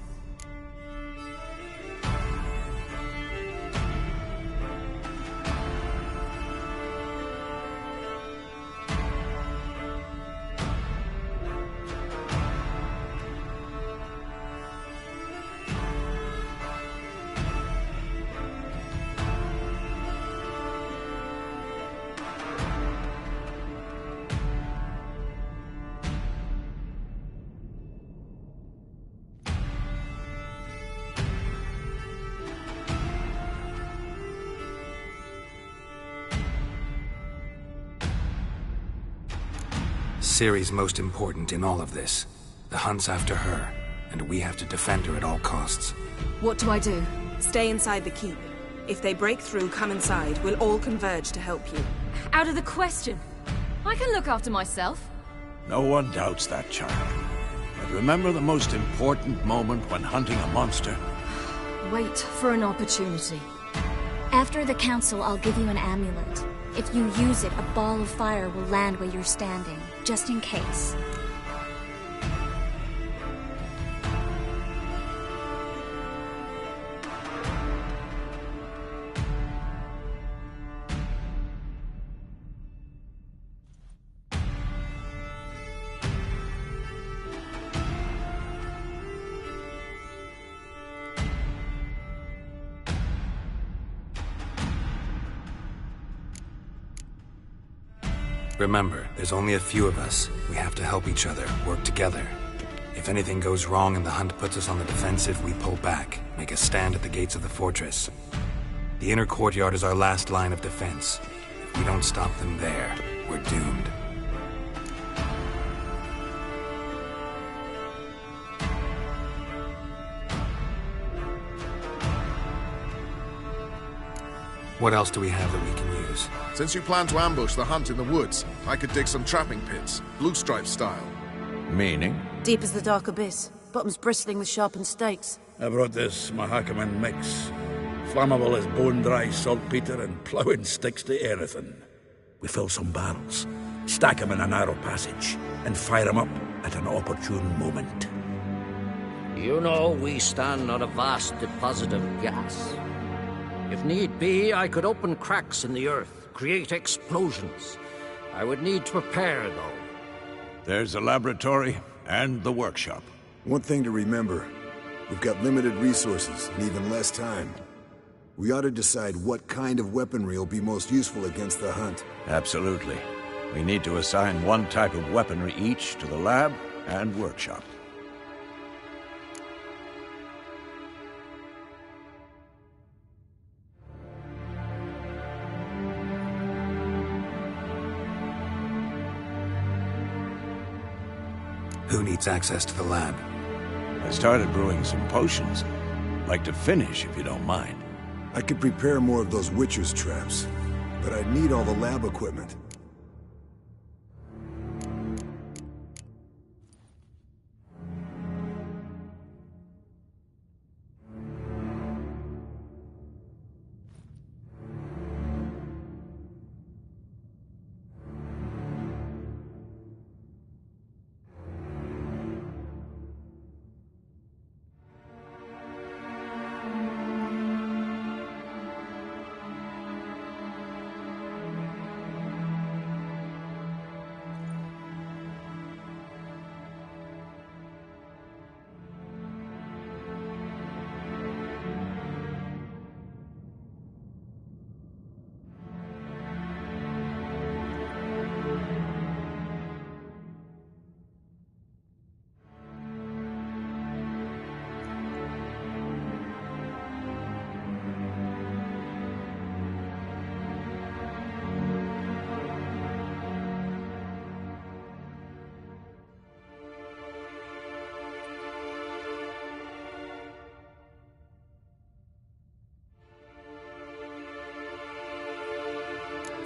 Ciri's most important in all of this. The hunt's after her, and we have to defend her at all costs. What do I do? Stay inside the keep. If they break through, come inside. We'll all converge to help you. Out of the question. I can look after myself. No one doubts that, child. But remember the most important moment when hunting a monster? Wait for an opportunity. After the council, I'll give you an amulet. If you use it, a ball of fire will land where you're standing, just in case. Remember, there's only a few of us. We have to help each other, work together. If anything goes wrong and the hunt puts us on the defensive, we pull back, make a stand at the gates of the fortress. The inner courtyard is our last line of defense. If we don't stop them there, we're doomed. What else do we have that we can use? Since you plan to ambush the hunt in the woods, I could dig some trapping pits, blue stripe style. Meaning? Deep as the dark abyss, bottoms bristling with sharpened stakes. I brought this Mahakaman mix. Flammable as bone-dry saltpeter and ploughing sticks to anything. We fill some barrels, stack them in a narrow passage, and fire them up at an opportune moment. You know, we stand on a vast deposit of gas. If need be, I could open cracks in the earth, create explosions. I would need to prepare, though. There's the laboratory and the workshop. One thing to remember, we've got limited resources and even less time. We ought to decide what kind of weaponry will be most useful against the hunt. Absolutely. We need to assign one type of weaponry each to the lab and workshop. Who needs access to the lab? I started brewing some potions. Like to finish, if you don't mind. I could prepare more of those Witcher's traps, but I'd need all the lab equipment.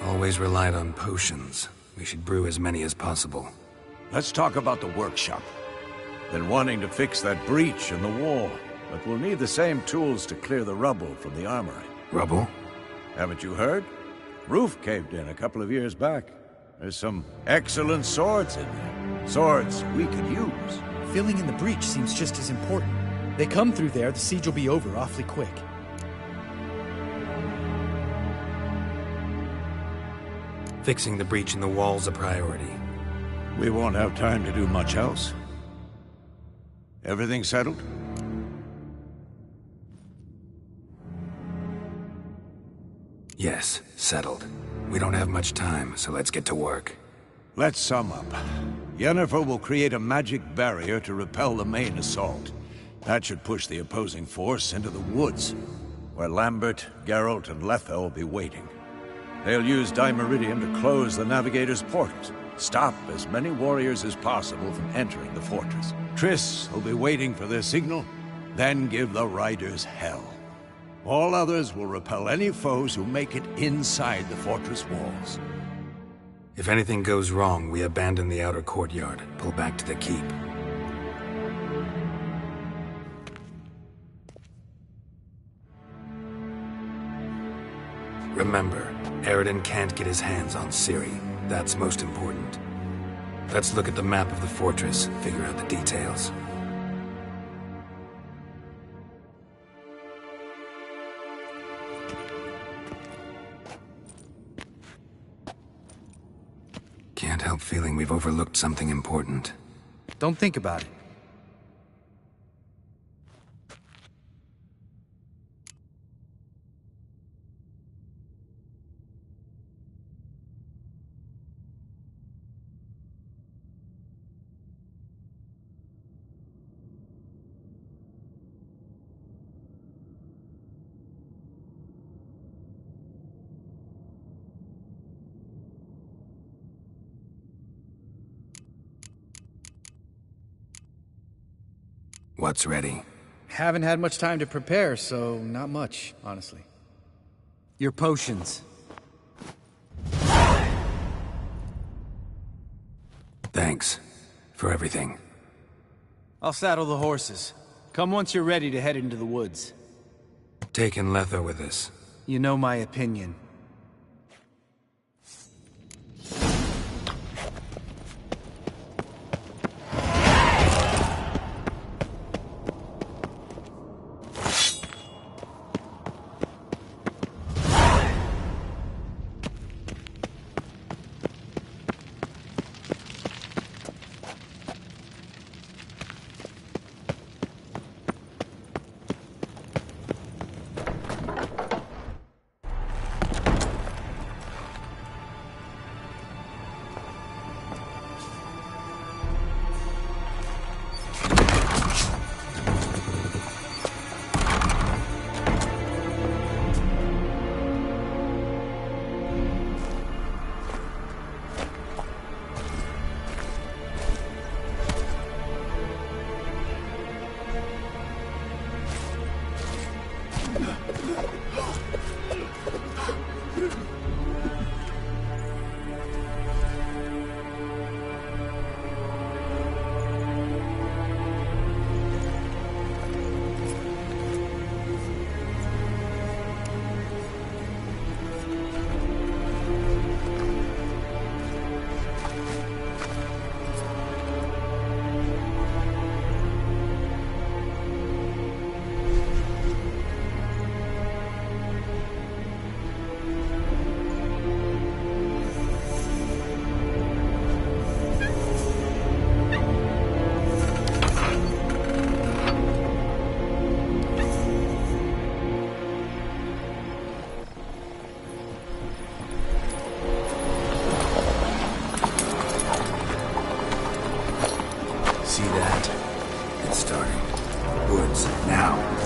Always relied on potions. We should brew as many as possible. Let's talk about the workshop. Been wanting to fix that breach in the wall, but we'll need the same tools to clear the rubble from the armory. Rubble? Haven't you heard? Roof caved in a couple of years back. There's some excellent swords in there. Swords we could use. Filling in the breach seems just as important. They come through there, the siege will be over awfully quick. Fixing the breach in the wall's a priority. We won't have time to do much else. Everything settled? Yes, settled. We don't have much time, so let's get to work. Let's sum up. Yennefer will create a magic barrier to repel the main assault. That should push the opposing force into the woods, where Lambert, Geralt, and Letha will be waiting. They'll use Dimeridium to close the Navigator's portals. Stop as many warriors as possible from entering the fortress. Triss will be waiting for their signal, then give the riders hell. All others will repel any foes who make it inside the fortress walls. If anything goes wrong, we abandon the outer courtyard, pull back to the keep. Remember, Aight can't get his hands on Ciri. That's most important. Let's look at the map of the fortress, figure out the details. Can't help feeling we've overlooked something important. Don't think about it. What's ready? Haven't had much time to prepare, so not much, honestly. Your potions. Thanks for everything. I'll saddle the horses. Come once you're ready to head into the woods. Taking Letho with us. You know my opinion. See that? It's starting. Woods, now.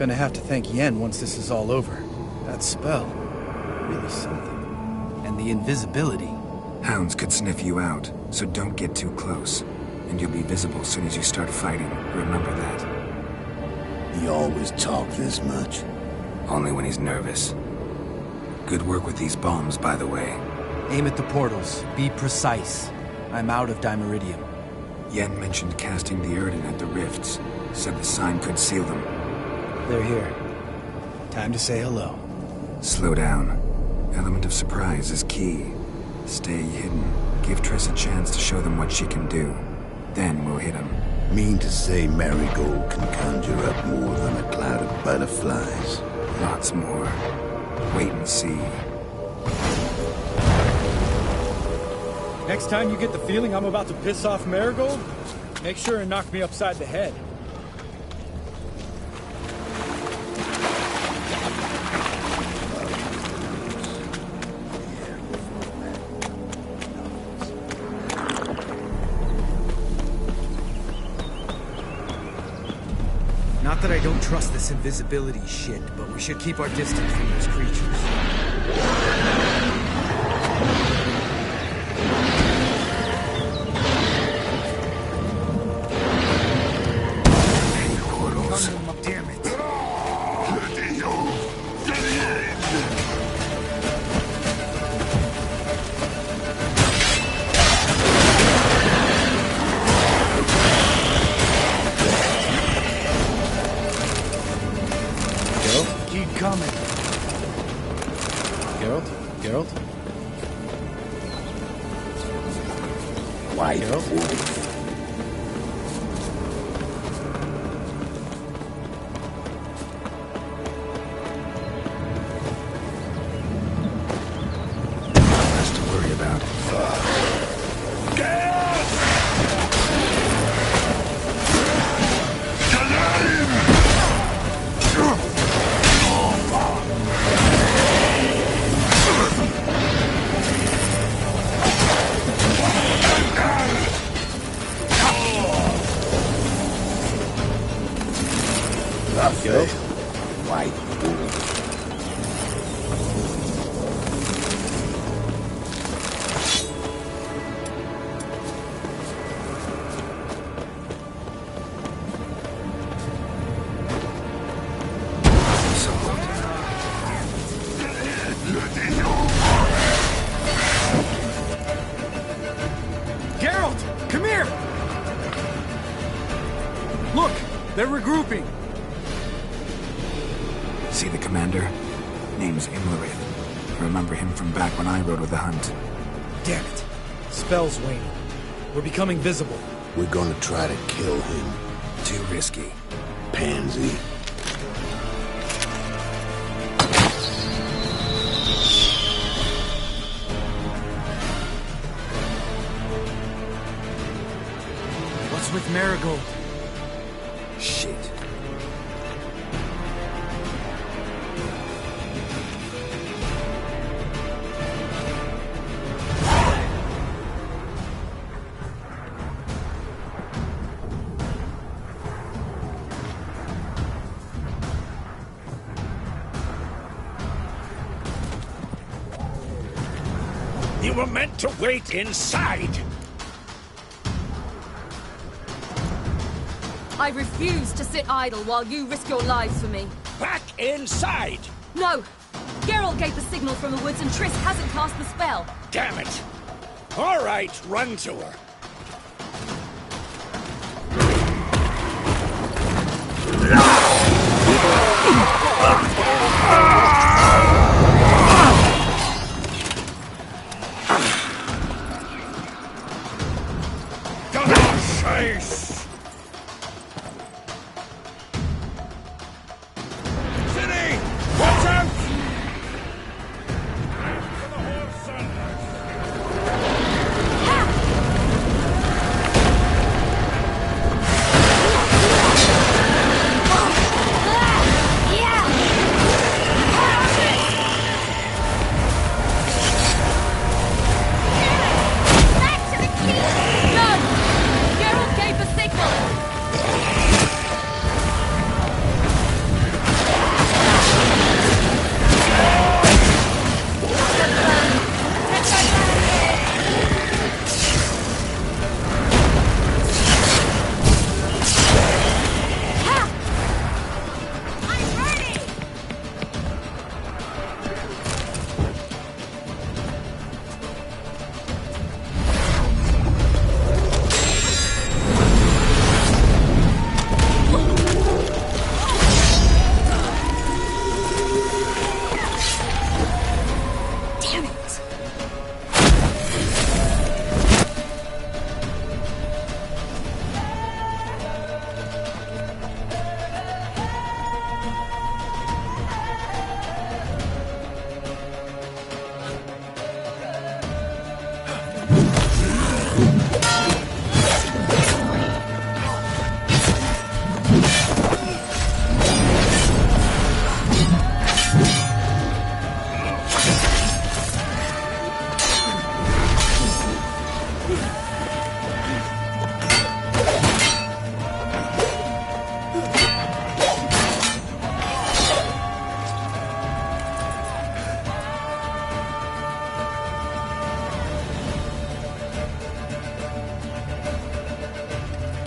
Gonna have to thank Yen once this is all over. That spell, really something. And the invisibility. Hounds could sniff you out, so don't get too close. And you'll be visible as soon as you start fighting. Remember that. He always talk this much? Only when he's nervous. Good work with these bombs, by the way. Aim at the portals. Be precise. I'm out of Dimeridium. Yen mentioned casting the Erden at the rifts. Said the sign could seal them. They're here. Time to say hello. Slow down. Element of surprise is key. Stay hidden. Give Triss a chance to show them what she can do. Then we'll hit them. Mean to say Marigold can conjure up more than a cloud of butterflies? Lots more. Wait and see. Next time you get the feeling I'm about to piss off Marigold, make sure and knock me upside the head. Not that I don't trust this invisibility shit, but we should keep our distance from those creatures. They're regrouping. See the commander? Name's Imlerith. Remember him from back when I rode with the hunt. Damn it. Spell's waning. We're becoming visible. We're gonna try to kill him. Too risky. Pansy. What's with Marigold? Shit. You were meant to wait inside! I refuse to sit idle while you risk your lives for me. Back inside! No! Geralt gave the signal from the woods and Triss hasn't cast the spell. Damn it! All right, run to her. Geralt gave the signal!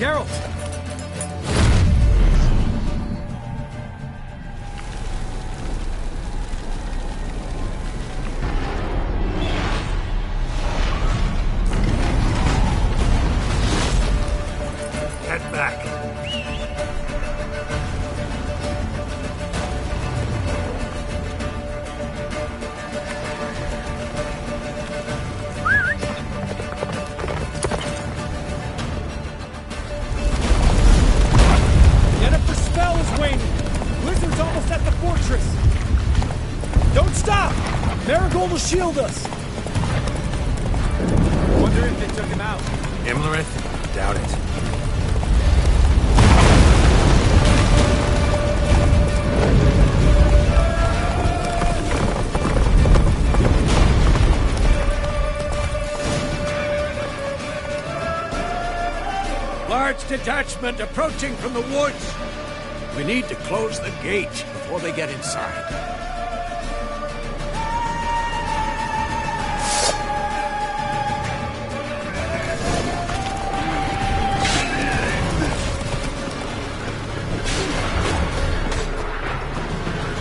Geralt! Get back. Yennefer's spell is waning! Blizzard's almost at the fortress! Don't stop! Marigold will shield us! Wonder if they took him out. Imlerith? Doubt it. Large detachment approaching from the woods. We need to close the gate before they get inside.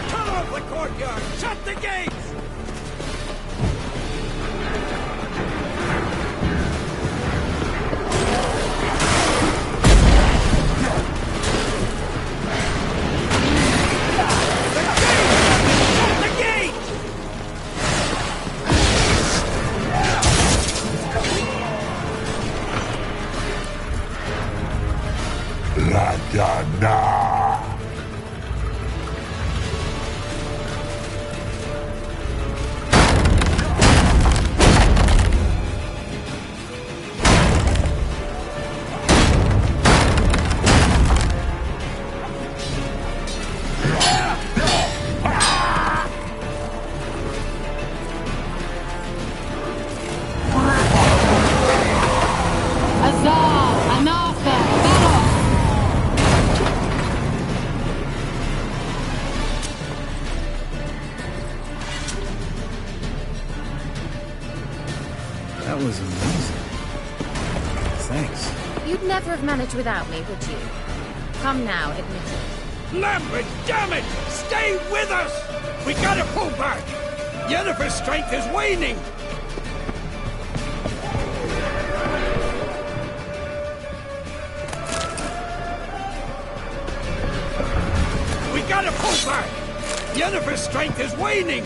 Cut off the courtyard! Shut the gates! That was amazing. Thanks. You'd never have managed without me, would you? Come now, admit it. Lambert, damn it! Stay with us! We gotta pull back! Yennefer's strength is waning! We gotta pull back! Yennefer's strength is waning!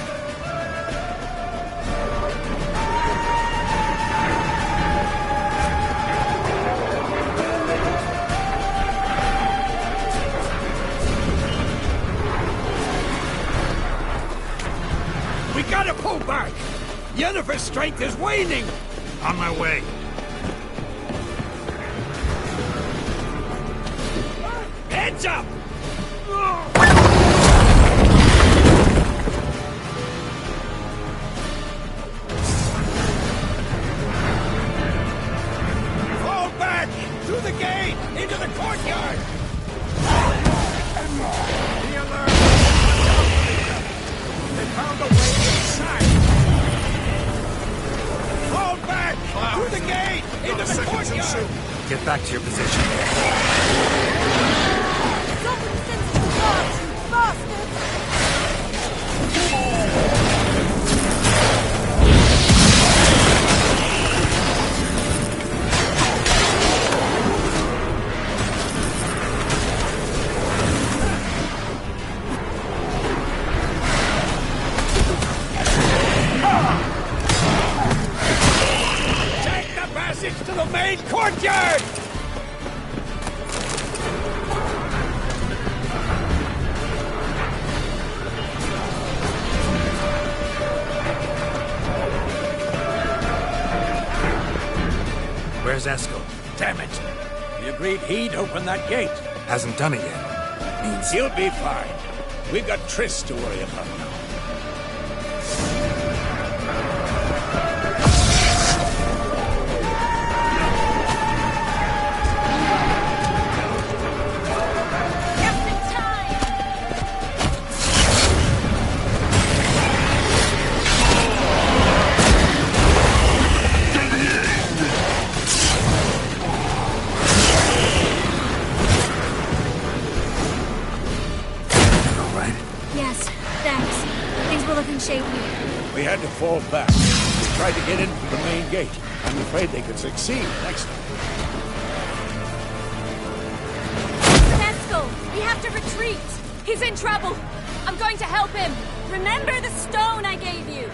We gotta pull back! Yennefer's strength is waning! On my way. Heads up! Fall back! Through the gate! Into the courtyard! Be alert! They found a way inside! Fall back! Through the gate! Into the courtyard! Get back to your position. Somebody send some guards, you bastards! Take the passage to the main courtyard! Where's Eskel? Damn it! We agreed he'd open that gate. Hasn't done it yet. Means he'll be fine. We've got Triss to worry about now. fall back. They tried to get in through the main gate. I'm afraid they could succeed next time. Neskel, we have to retreat. He's in trouble. I'm going to help him. Remember the stone I gave you.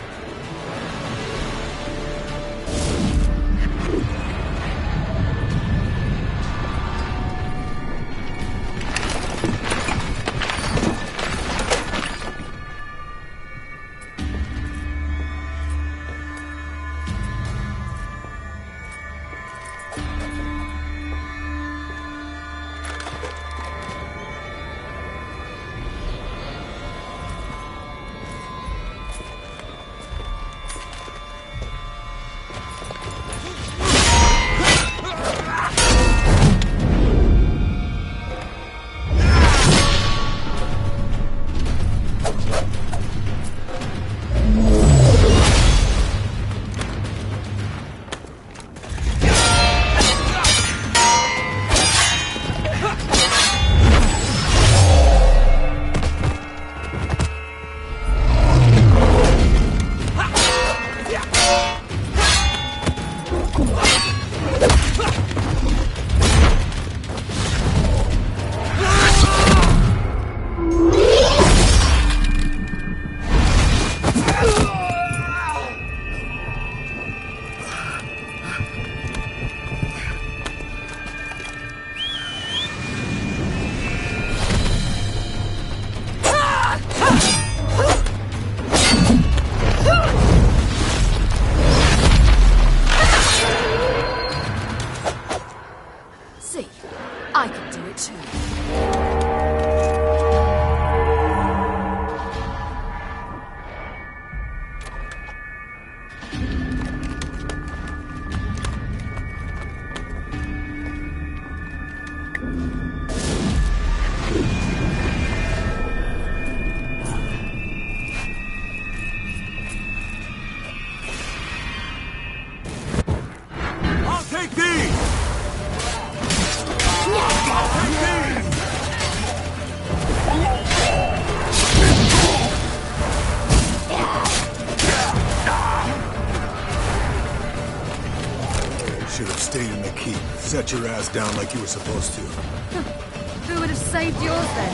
Set your ass down like you were supposed to. Who would have saved yours then?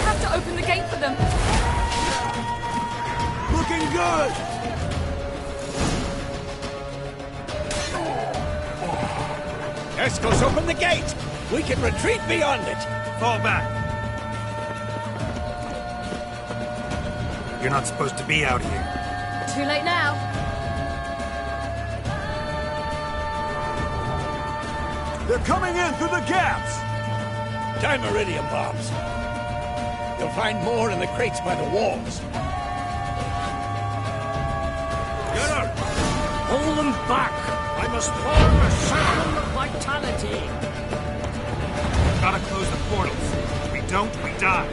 Have to open the gate for them. Looking good! Escos, open the gate! We can retreat beyond it! Fall back. You're not supposed to be out here. Too late now. They're coming in through the gaps! Time iridium bombs. You'll find more in the crates by the walls. Hold them back! I must form a circle of vitality! Gotta close the portals. If we don't, we die.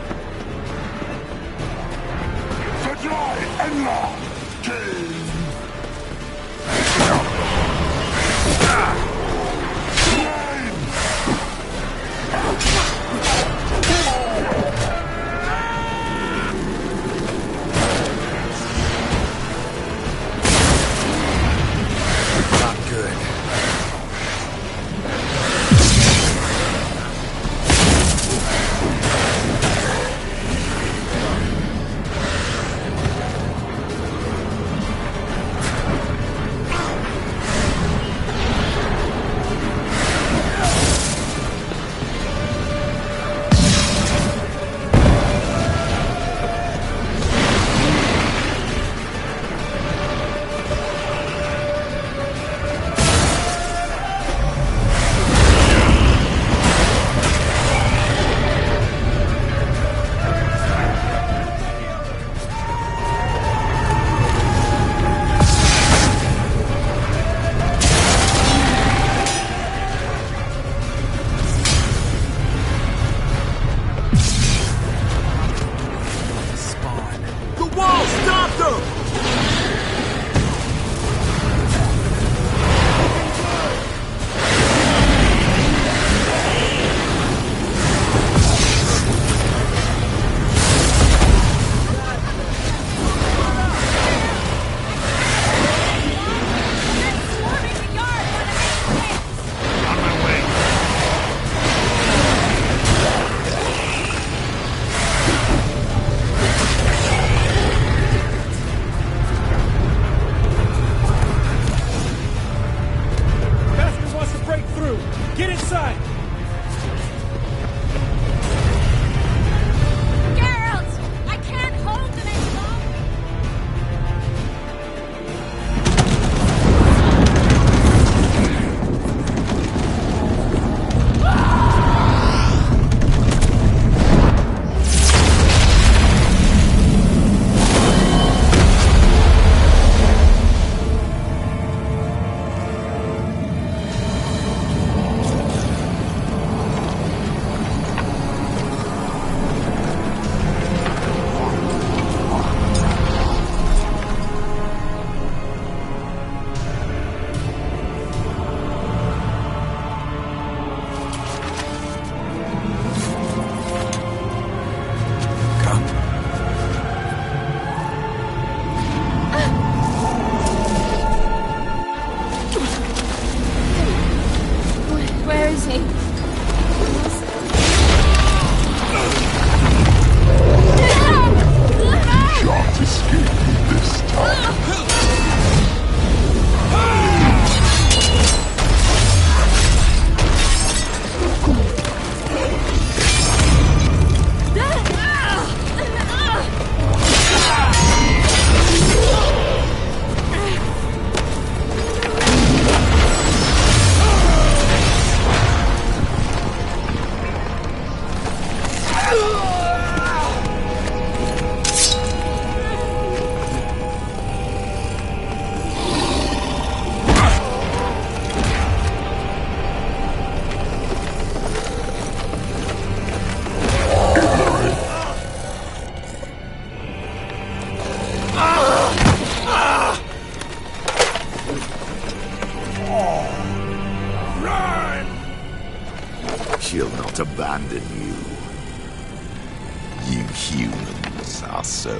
Humans are so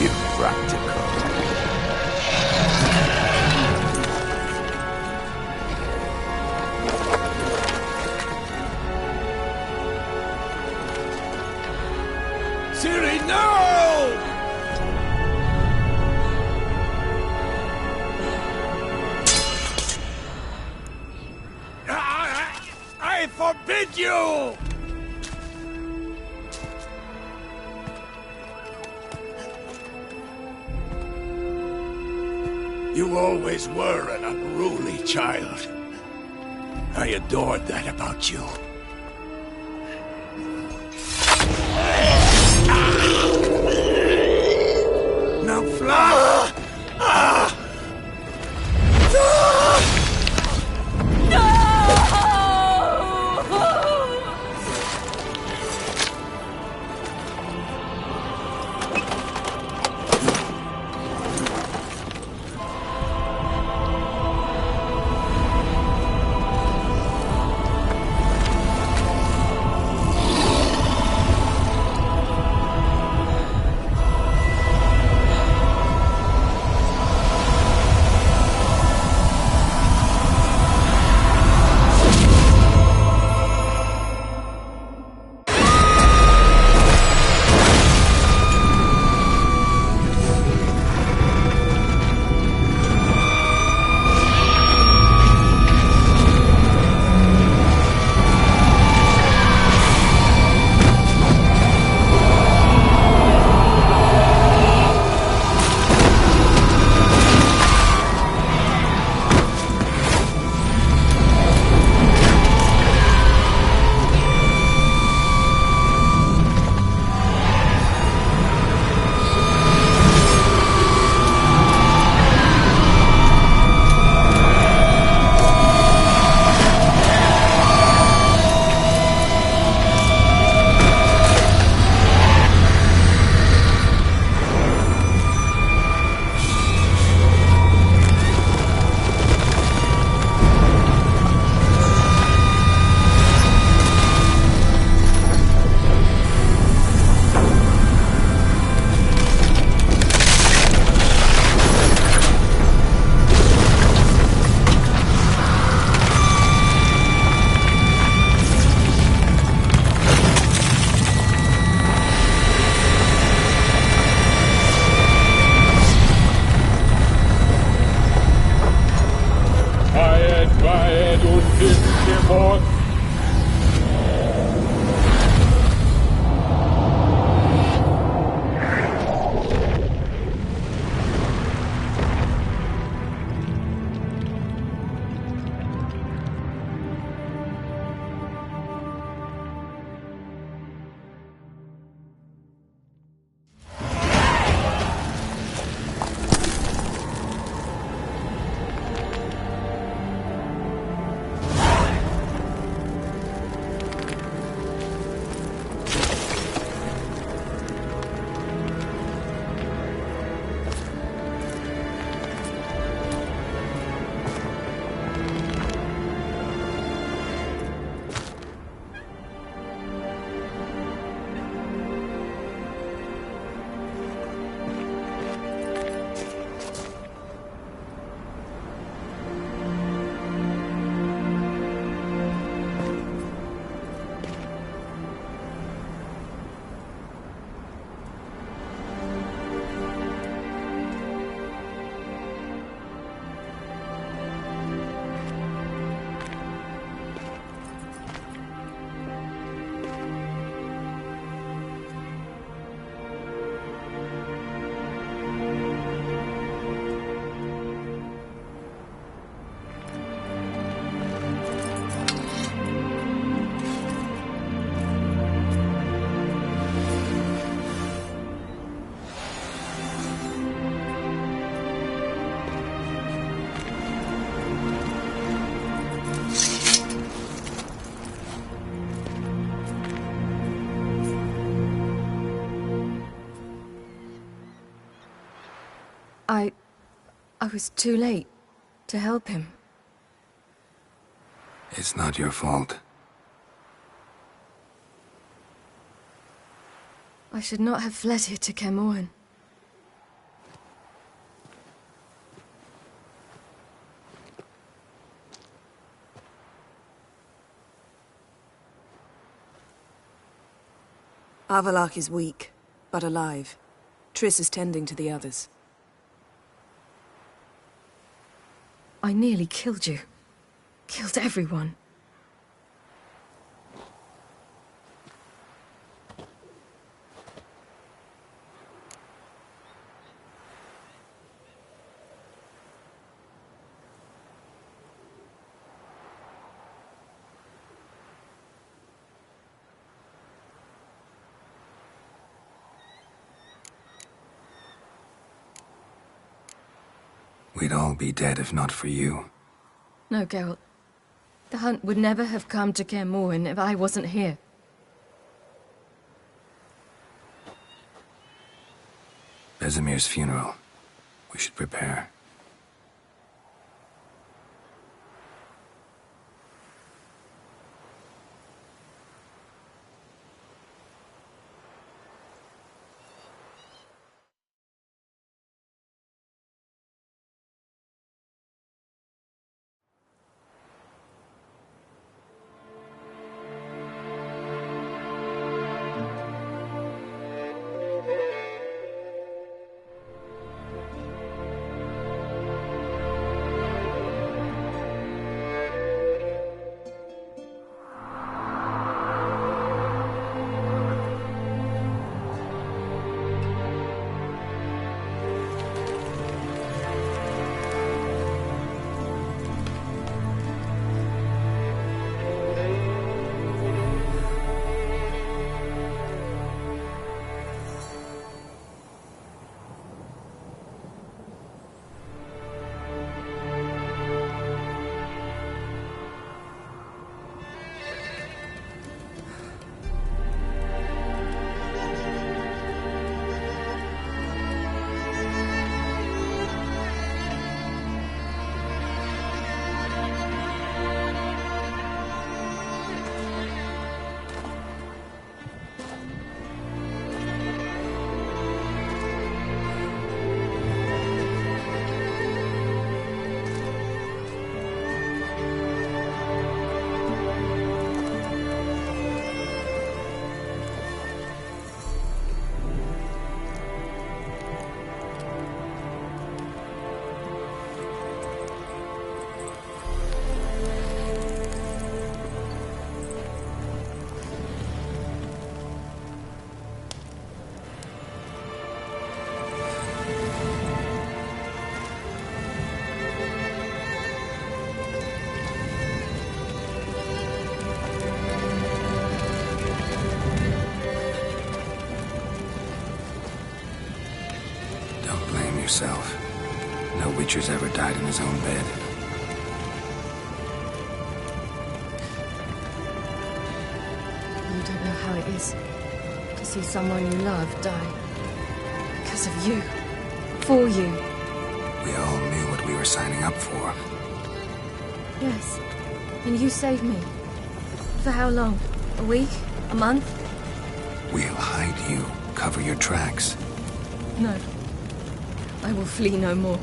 impractical. Siri, no! I forbid you! You always were an unruly child. I adored that about you. Now fly! I was too late to help him. It's not your fault. I should not have fled here to Kaer. Avallac'h is weak, but alive. Triss is tending to the others. I nearly killed you. Killed everyone. We'd all be dead if not for you. No, Geralt. The hunt would never have come to Kaer if I wasn't here. Vesemir's funeral. We should prepare. Yourself. No Witcher's ever died in his own bed. You don't know how it is to see someone you love die. Because of you. For you. We all knew what we were signing up for. Yes. And you saved me. For how long? A week? A month? We'll hide you. Cover your tracks. No. I will flee no more.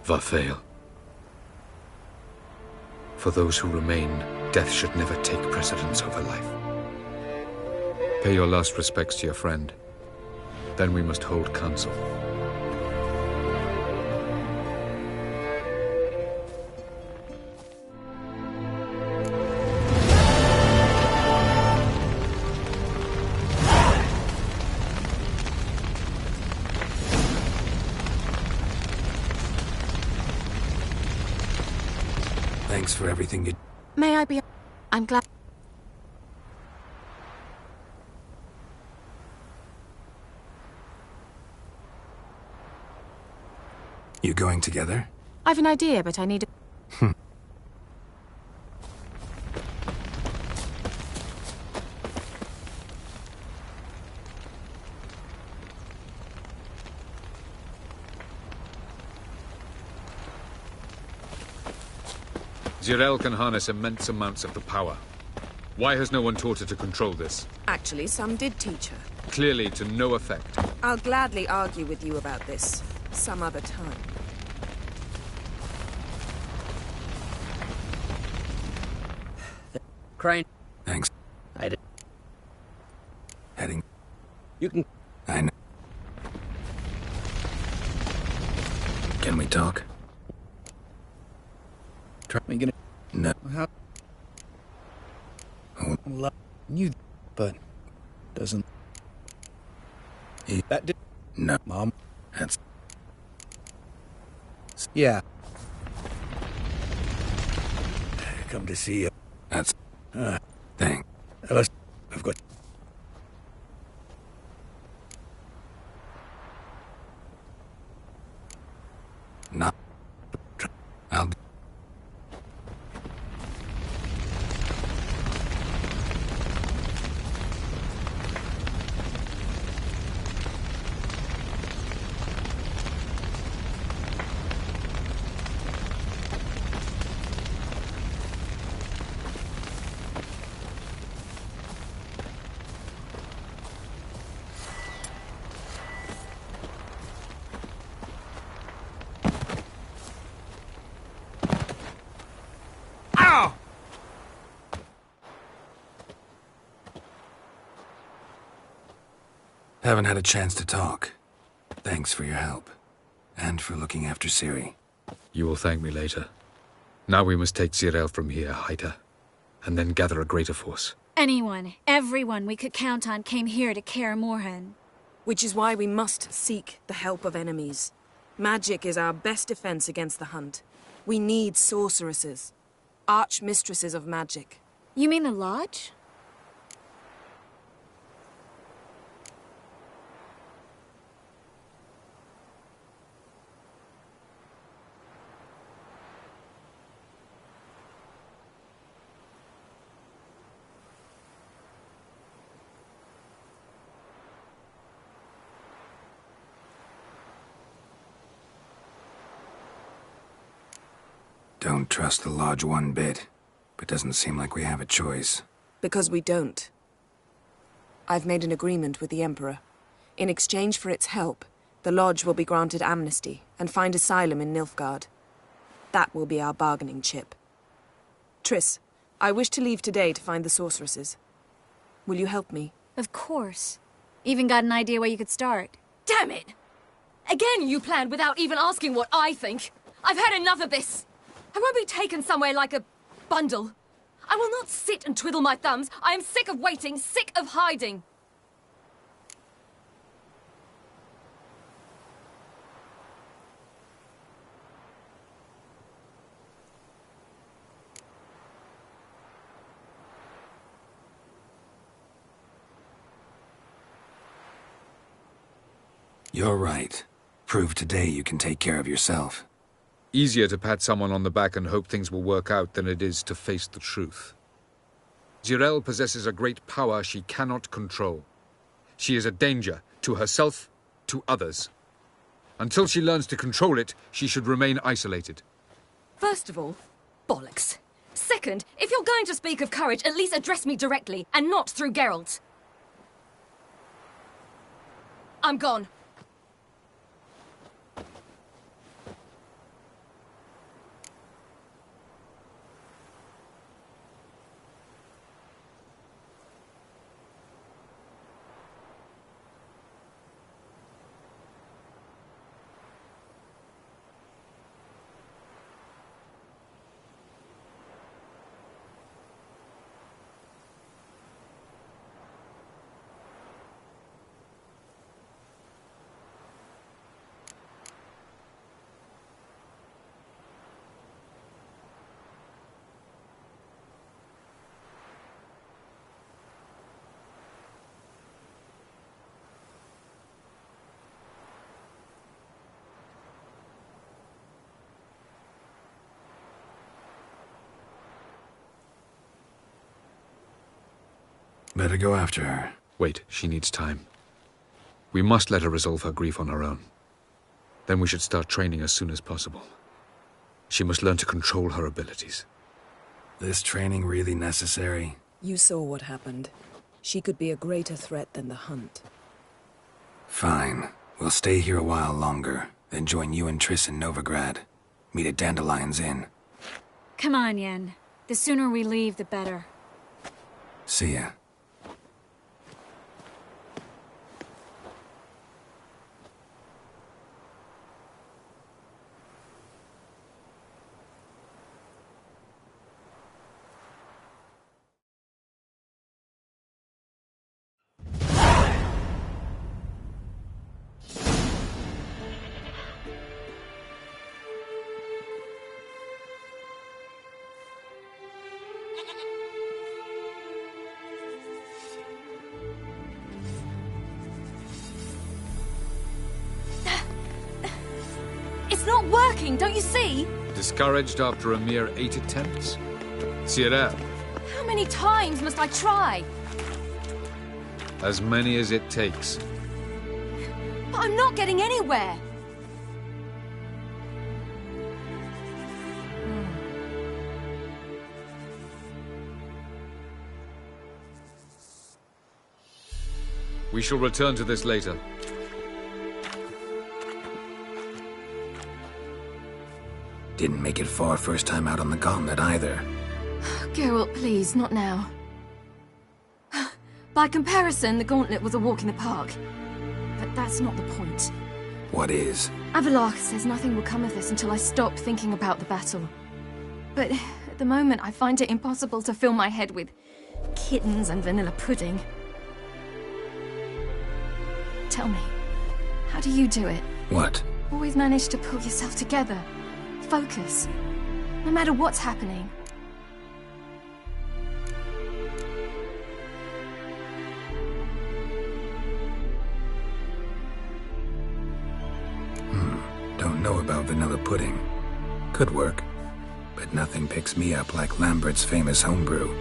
Varthael. For those who remain, death should never take precedence over life. Pay your last respects to your friend. Then we must hold council. Thanks for everything you... May I be... I'm glad... You going together? I've an idea, but I need a... Zirel can harness immense amounts of the power. Why has no one taught her to control this? Actually, some did teach her. Clearly to no effect. I'll gladly argue with you about this some other time. Crane. Thanks. I did. Heading. You can... I know. Can we talk? Try me gonna... No. How... Oh. You... But... Doesn't... That did... No. Mom? That's... Yeah. Come to see you. That's... Thing. I've got... Not... I'll... Haven't had a chance to talk. Thanks for your help. And for looking after Ciri. You will thank me later. Now we must take Zirel from here, Haida. And then gather a greater force. Anyone, everyone we could count on came here to Kaer Morhen. Which is why we must seek the help of enemies. Magic is our best defense against the Hunt. We need sorceresses. Archmistresses of magic. You mean the Lodge? Don't trust the Lodge one bit, but doesn't seem like we have a choice. Because we don't. I've made an agreement with the Emperor. In exchange for its help, the Lodge will be granted amnesty and find asylum in Nilfgaard. That will be our bargaining chip. Triss, I wish to leave today to find the sorceresses. Will you help me? Of course. Even got an idea where you could start. Damn it! Again you planned without even asking what I think. I've had enough of this. I won't be taken somewhere like a bundle. I will not sit and twiddle my thumbs. I am sick of waiting, sick of hiding. You're right. Prove today you can take care of yourself. Easier to pat someone on the back and hope things will work out than it is to face the truth. Zirel possesses a great power she cannot control. She is a danger to herself, to others. Until she learns to control it, she should remain isolated. First of all, bollocks. Second, if you're going to speak of courage, at least address me directly, and not through Geralt. I'm gone. Better go after her. Wait, she needs time. We must let her resolve her grief on her own. Then we should start training as soon as possible. She must learn to control her abilities. This training really necessary? You saw what happened. She could be a greater threat than the Hunt. Fine. We'll stay here a while longer, then join you and Triss in Novigrad. Meet at Dandelion's Inn. Come on, Yen. The sooner we leave, the better. See ya. It's not working, don't you see? Discouraged after a mere 8 attempts? Cyril, How many times must I try? as many as it takes. But I'm not getting anywhere. We shall return to this later. Didn't make it far first time out on the gauntlet either. Geralt, please, not now. By comparison, the gauntlet was a walk in the park. But that's not the point. What is? Avallac'h says nothing will come of this until I stop thinking about the battle. But at the moment, I find it impossible to fill my head with kittens and vanilla pudding. Tell me, how do you do it? What? Always manage to pull yourself together. Focus. No matter what's happening. Don't know about vanilla pudding. Could work. But nothing picks me up like Lambert's famous homebrew.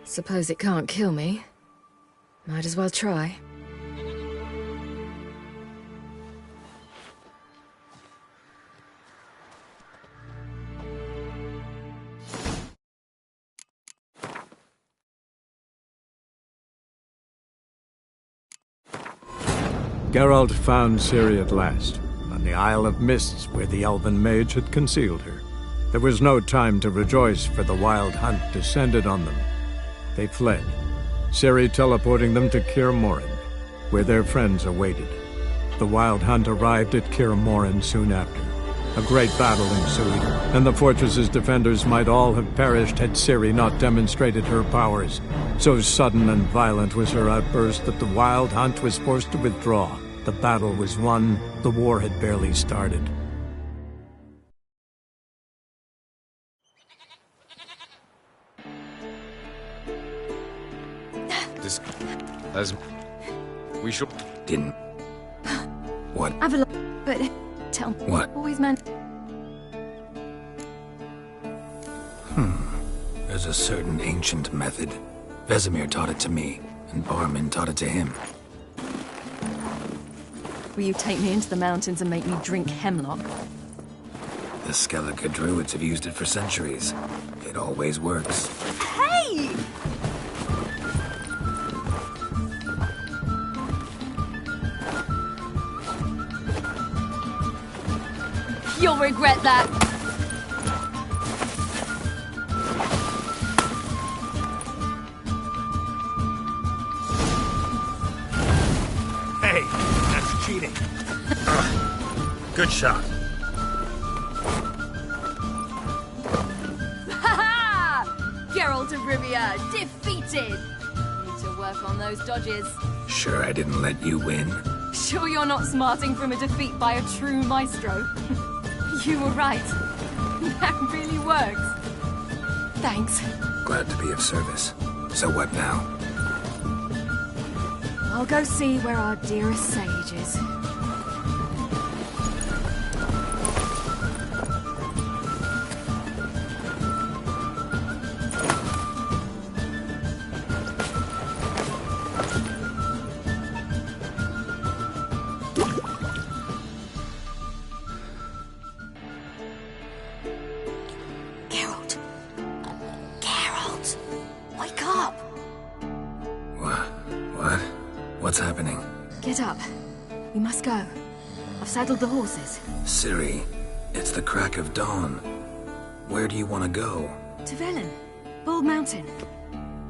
Suppose it can't kill me. Might as well try. Geralt found Ciri at last, on the Isle of Mists where the elven mage had concealed her. There was no time to rejoice, for the Wild Hunt descended on them. They fled, Ciri teleporting them to Kaer Morhen, where their friends awaited. The Wild Hunt arrived at Kaer Morhen soon after. A great battle ensued, and the fortress's defenders might all have perished had Ciri not demonstrated her powers. So sudden and violent was her outburst that the Wild Hunt was forced to withdraw. The battle was won, the war had barely started. As we should... Didn't... What? Avallac'h, but tell me. What? Always man. There's a certain ancient method. Vesemir taught it to me, and Barman taught it to him. Will you take me into the mountains and make me drink hemlock? The Skellige druids have used it for centuries. It always works. Hey! You'll regret that. Hey, that's cheating. Good shot. Ha-ha! Geralt of Rivia, defeated! Need to work on those dodges. Sure I didn't let you win? Sure you're not smarting from a defeat by a true maestro? You were right. That really works. Thanks. Glad to be of service. So what now? I'll go see where our dearest sage is. What's happening? Get up. We must go. I've saddled the horses. Ciri, it's the crack of dawn. Where do you want to go? To Velen. Bald Mountain.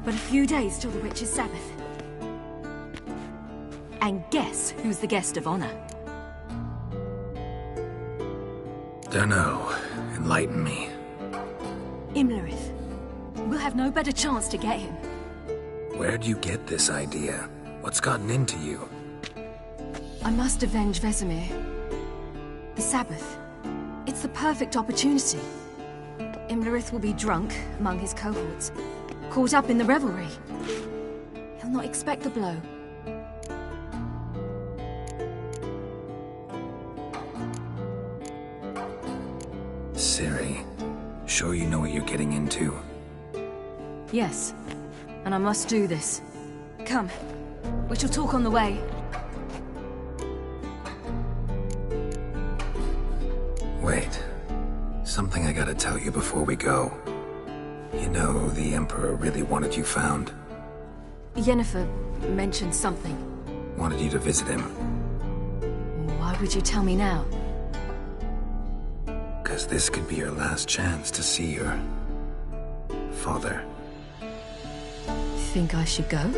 But a few days till the Witch's Sabbath. And guess who's the guest of honor? Dunno. Enlighten me. Imlerith. We'll have no better chance to get him. Where'd you get this idea? What's gotten into you? I must avenge Vesemir. The Sabbath. It's the perfect opportunity. Imlerith will be drunk among his cohorts, caught up in the revelry. He'll not expect the blow. Ciri, sure you know what you're getting into? Yes, and I must do this. Come, we shall talk on the way. Wait. Something I gotta tell you before we go. You know, the Emperor really wanted you found. Yennefer mentioned something. Wanted you to visit him. Why would you tell me now? Because this could be your last chance to see your father. Think I should go?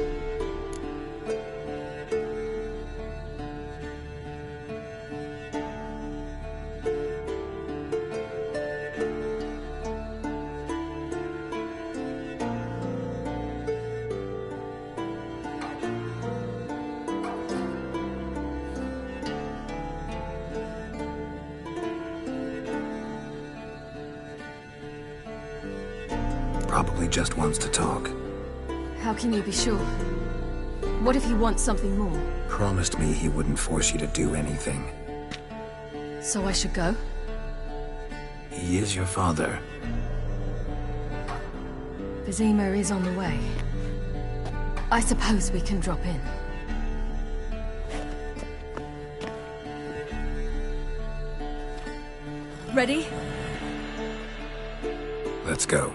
Probably just wants to talk. How can you be sure? What if he wants something more? Promised me he wouldn't force you to do anything. So I should go? He is your father. Vesemir is on the way. I suppose we can drop in. Ready? Let's go.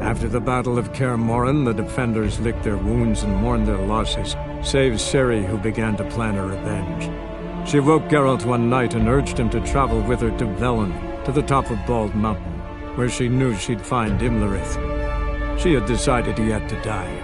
After the Battle of Kaer Morhen, the defenders licked their wounds and mourned their losses, save Ciri, who began to plan her revenge. She woke Geralt one night and urged him to travel with her to Velen, to the top of Bald Mountain, where she knew she'd find Imlerith. She had decided he had to die.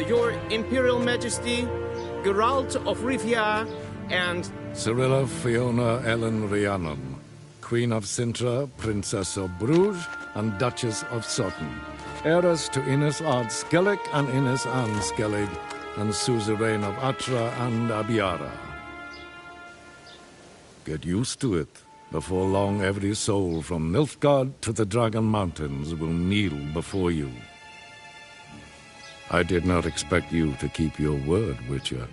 Your Imperial Majesty, Geralt of Rivia, and Cirilla Fiona Ellen Rhiannon, Queen of Sintra, Princess of Bruges, and Duchess of Sutton, heiress to Innes Ard Skellig and Innes Anne Skellig, and suzerain of Atra and Abiara. Get used to it. Before long, every soul from Nilfgaard to the Dragon Mountains will kneel before you. I did not expect you to keep your word, Witcher.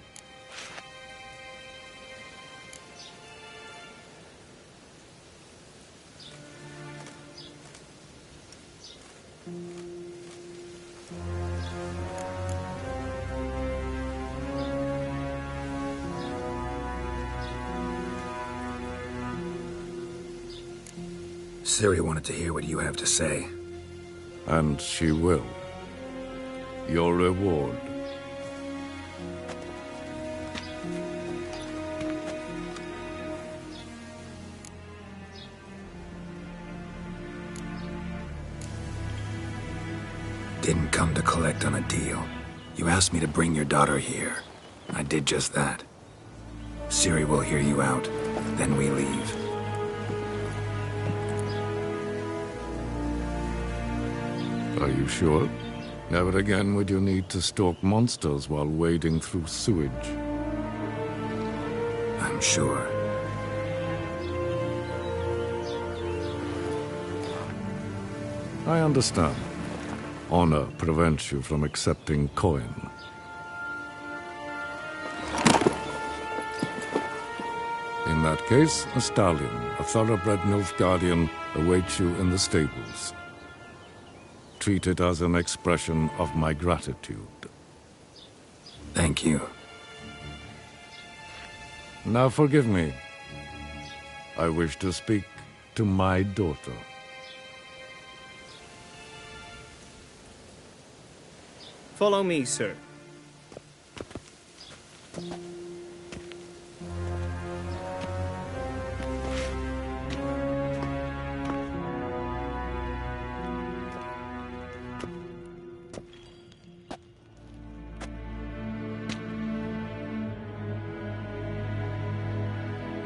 Ciri wanted to hear what you have to say. And she will. Your reward. Didn't come to collect on a deal. You asked me to bring your daughter here. I did just that. Ciri will hear you out, then we leave. Are you sure? Never again would you need to stalk monsters while wading through sewage. I'm sure. I understand. Honor prevents you from accepting coin. In that case, a stallion, a thoroughbred Nilfgaardian, awaits you in the stables. Treat it as an expression of my gratitude. Thank you. Now forgive me. I wish to speak to my daughter. Follow me, sir.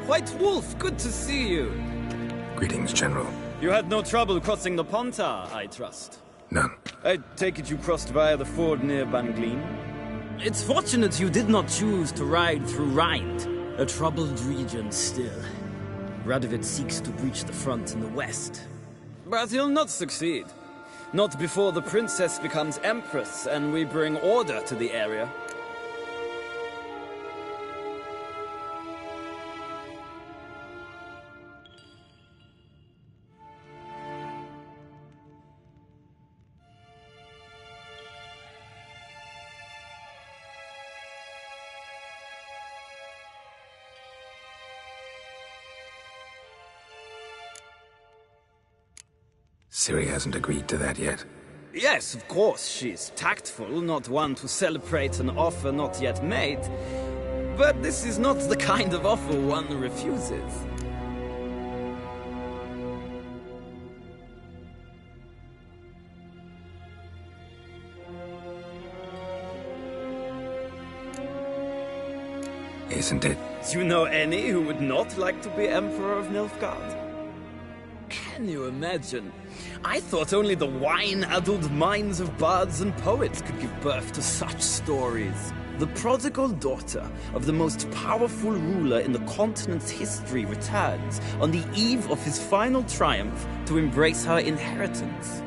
White Wolf, good to see you. Greetings, General. You had no trouble crossing the Ponta, I trust. None. I take it you crossed via the ford near Banglin? It's fortunate you did not choose to ride through Rhind, a troubled region still. Radovid seeks to breach the front in the west. But he'll not succeed. Not before the princess becomes empress and we bring order to the area. Ciri hasn't agreed to that yet. Yes, of course, she's tactful, not one to celebrate an offer not yet made. But this is not the kind of offer one refuses. Isn't it? Do you know any who would not like to be Emperor of Nilfgaard? Can you imagine? I thought only the wine-addled minds of bards and poets could give birth to such stories. The prodigal daughter of the most powerful ruler in the continent's history returns on the eve of his final triumph to embrace her inheritance.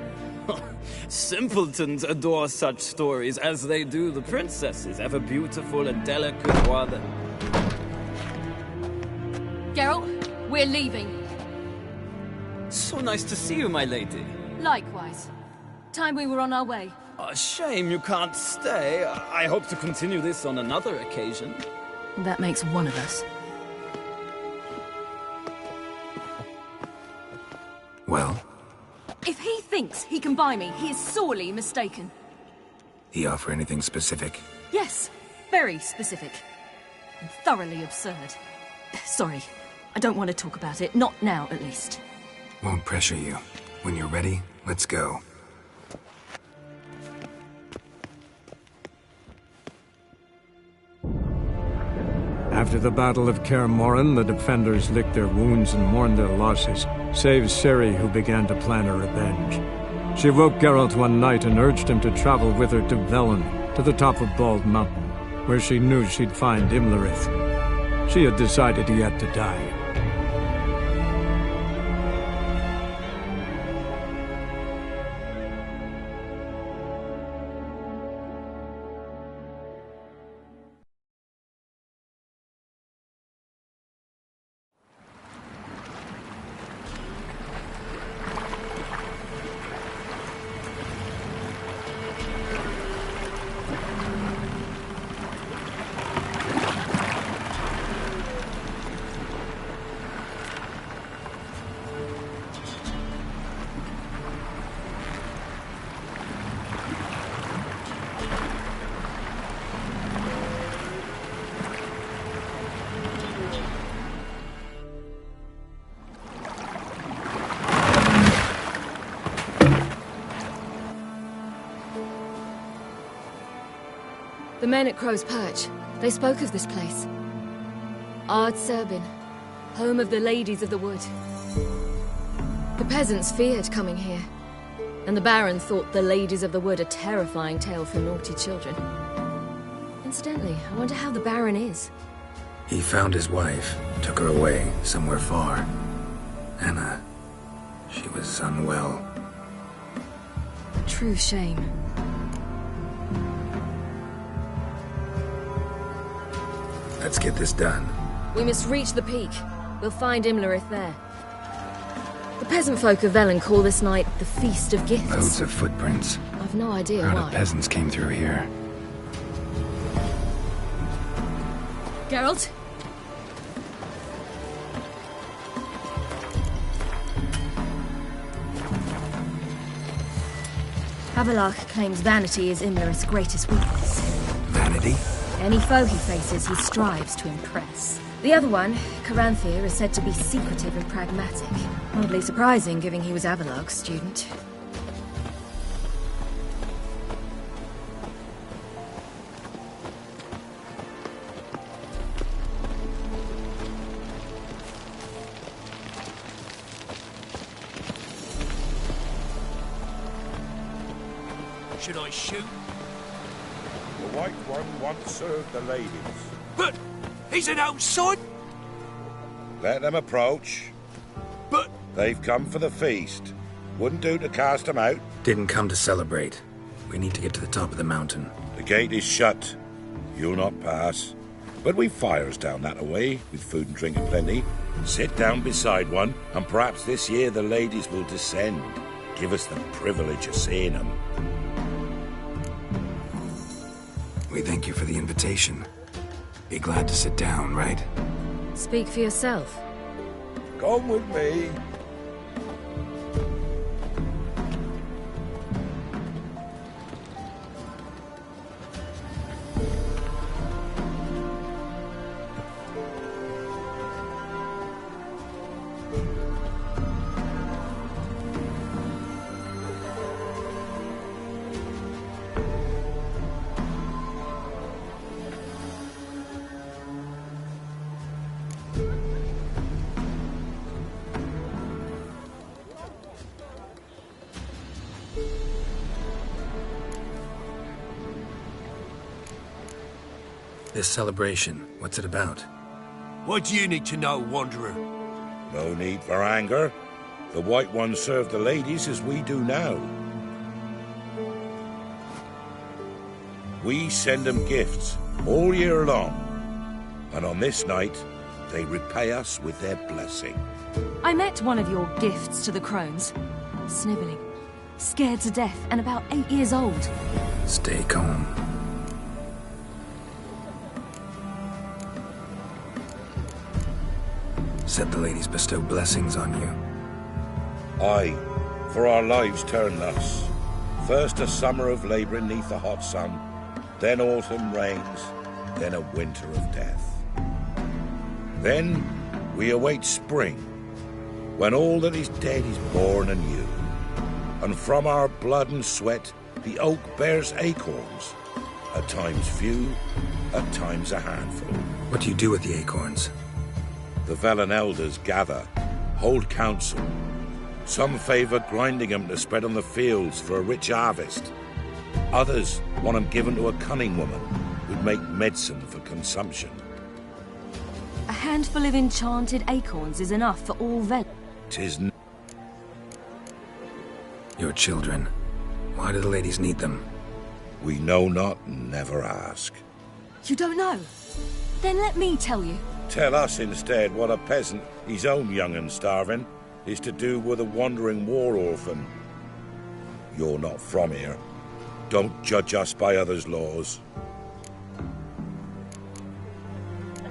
Simpletons adore such stories as they do the princesses, ever beautiful and delicate one. Geralt, we're leaving. So nice to see you, my lady. Likewise. Time we were on our way. A shame you can't stay. I hope to continue this on another occasion. That makes one of us. Well? If he thinks he can buy me, he is sorely mistaken. He offer anything specific? Yes, very specific. And thoroughly absurd. Sorry, I don't want to talk about it. Not now, at least. Won't pressure you. When you're ready, let's go. After the Battle of Kaer Morhen, the defenders licked their wounds and mourned their losses, save Ciri, who began to plan a revenge. She woke Geralt one night and urged him to travel with her to Velen, to the top of Bald Mountain, where she knew she'd find Imlerith. She had decided he had to die. The men at Crow's Perch, they spoke of this place. Ard Serbin, home of the Ladies of the Wood. The peasants feared coming here, and the Baron thought the Ladies of the Wood a terrifying tale for naughty children. Incidentally, I wonder how the Baron is. He found his wife, took her away, somewhere far. Anna, she was unwell. true shame. Let's get this done. We must reach the peak. We'll find Imlerith there. The peasant folk of Velen call this night the Feast of Gifts. Loads of footprints. I've no idea Crowd why. of peasants came through here. Geralt? Havelach claims vanity is Imlerith's greatest weakness. Vanity? Any foe he faces, he strives to impress. The other one, Caranthir, is said to be secretive and pragmatic. Oddly surprising, given he was Avalok's student. Should I shoot? The White One once served the ladies. But he's an outside. Let them approach. But they've come for the feast. Wouldn't do to cast them out. Didn't come to celebrate. We need to get to the top of the mountain. The gate is shut. You'll not pass. But we've fires down that away, with food and drink aplenty. Sit down beside one, and perhaps this year the ladies will descend. Give us the privilege of seeing them. We thank you for the invitation. Be glad to sit down, right? Speak for yourself. Come with me. This celebration, what's it about? What do you need to know, Wanderer? No need for anger. The White Ones serve the ladies as we do now. We send them gifts all year long. And on this night, they repay us with their blessing. I met one of your gifts to the crones. Snivelling. Scared to death and about 8 years old. Stay calm. Said the ladies bestow blessings on you. Aye, for our lives turn thus. First a summer of labouring neath the hot sun, then autumn rains, then a winter of death. Then we await spring, when all that is dead is born anew. And from our blood and sweat the oak bears acorns, at times few, at times a handful. What do you do with the acorns? The Velen elders gather, hold council. Some favour grinding them to spread on the fields for a rich harvest. Others want them given to a cunning woman who'd make medicine for consumption. A handful of enchanted acorns is enough for all Velen. 'Tis Your children. Why do the ladies need them? We know not and never ask. You don't know? Then let me tell you. Tell us instead what a peasant, his own young and starving, is to do with a wandering war orphan. You're not from here. Don't judge us by others' laws.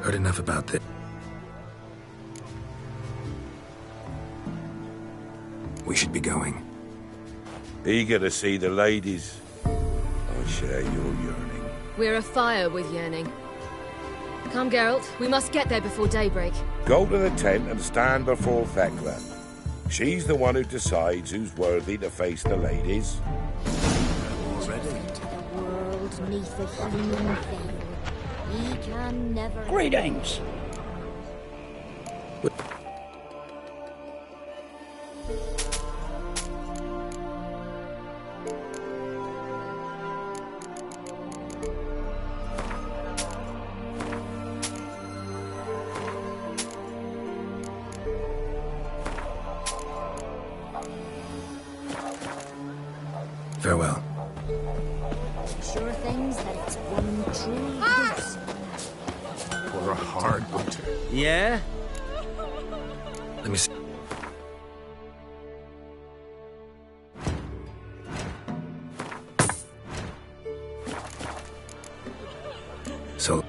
Heard enough about this. We should be going. Eager to see the ladies. I share your yearning. We're afire with yearning. Come, Geralt. We must get there before daybreak. Go to the tent and stand before Thekla. She's the one who decides who's worthy to face the ladies. Already? The world neath a human veil. He can never... Greetings! Farewell. Sure things that it's one true goose. For a hard winter. Yeah? Let me see. So,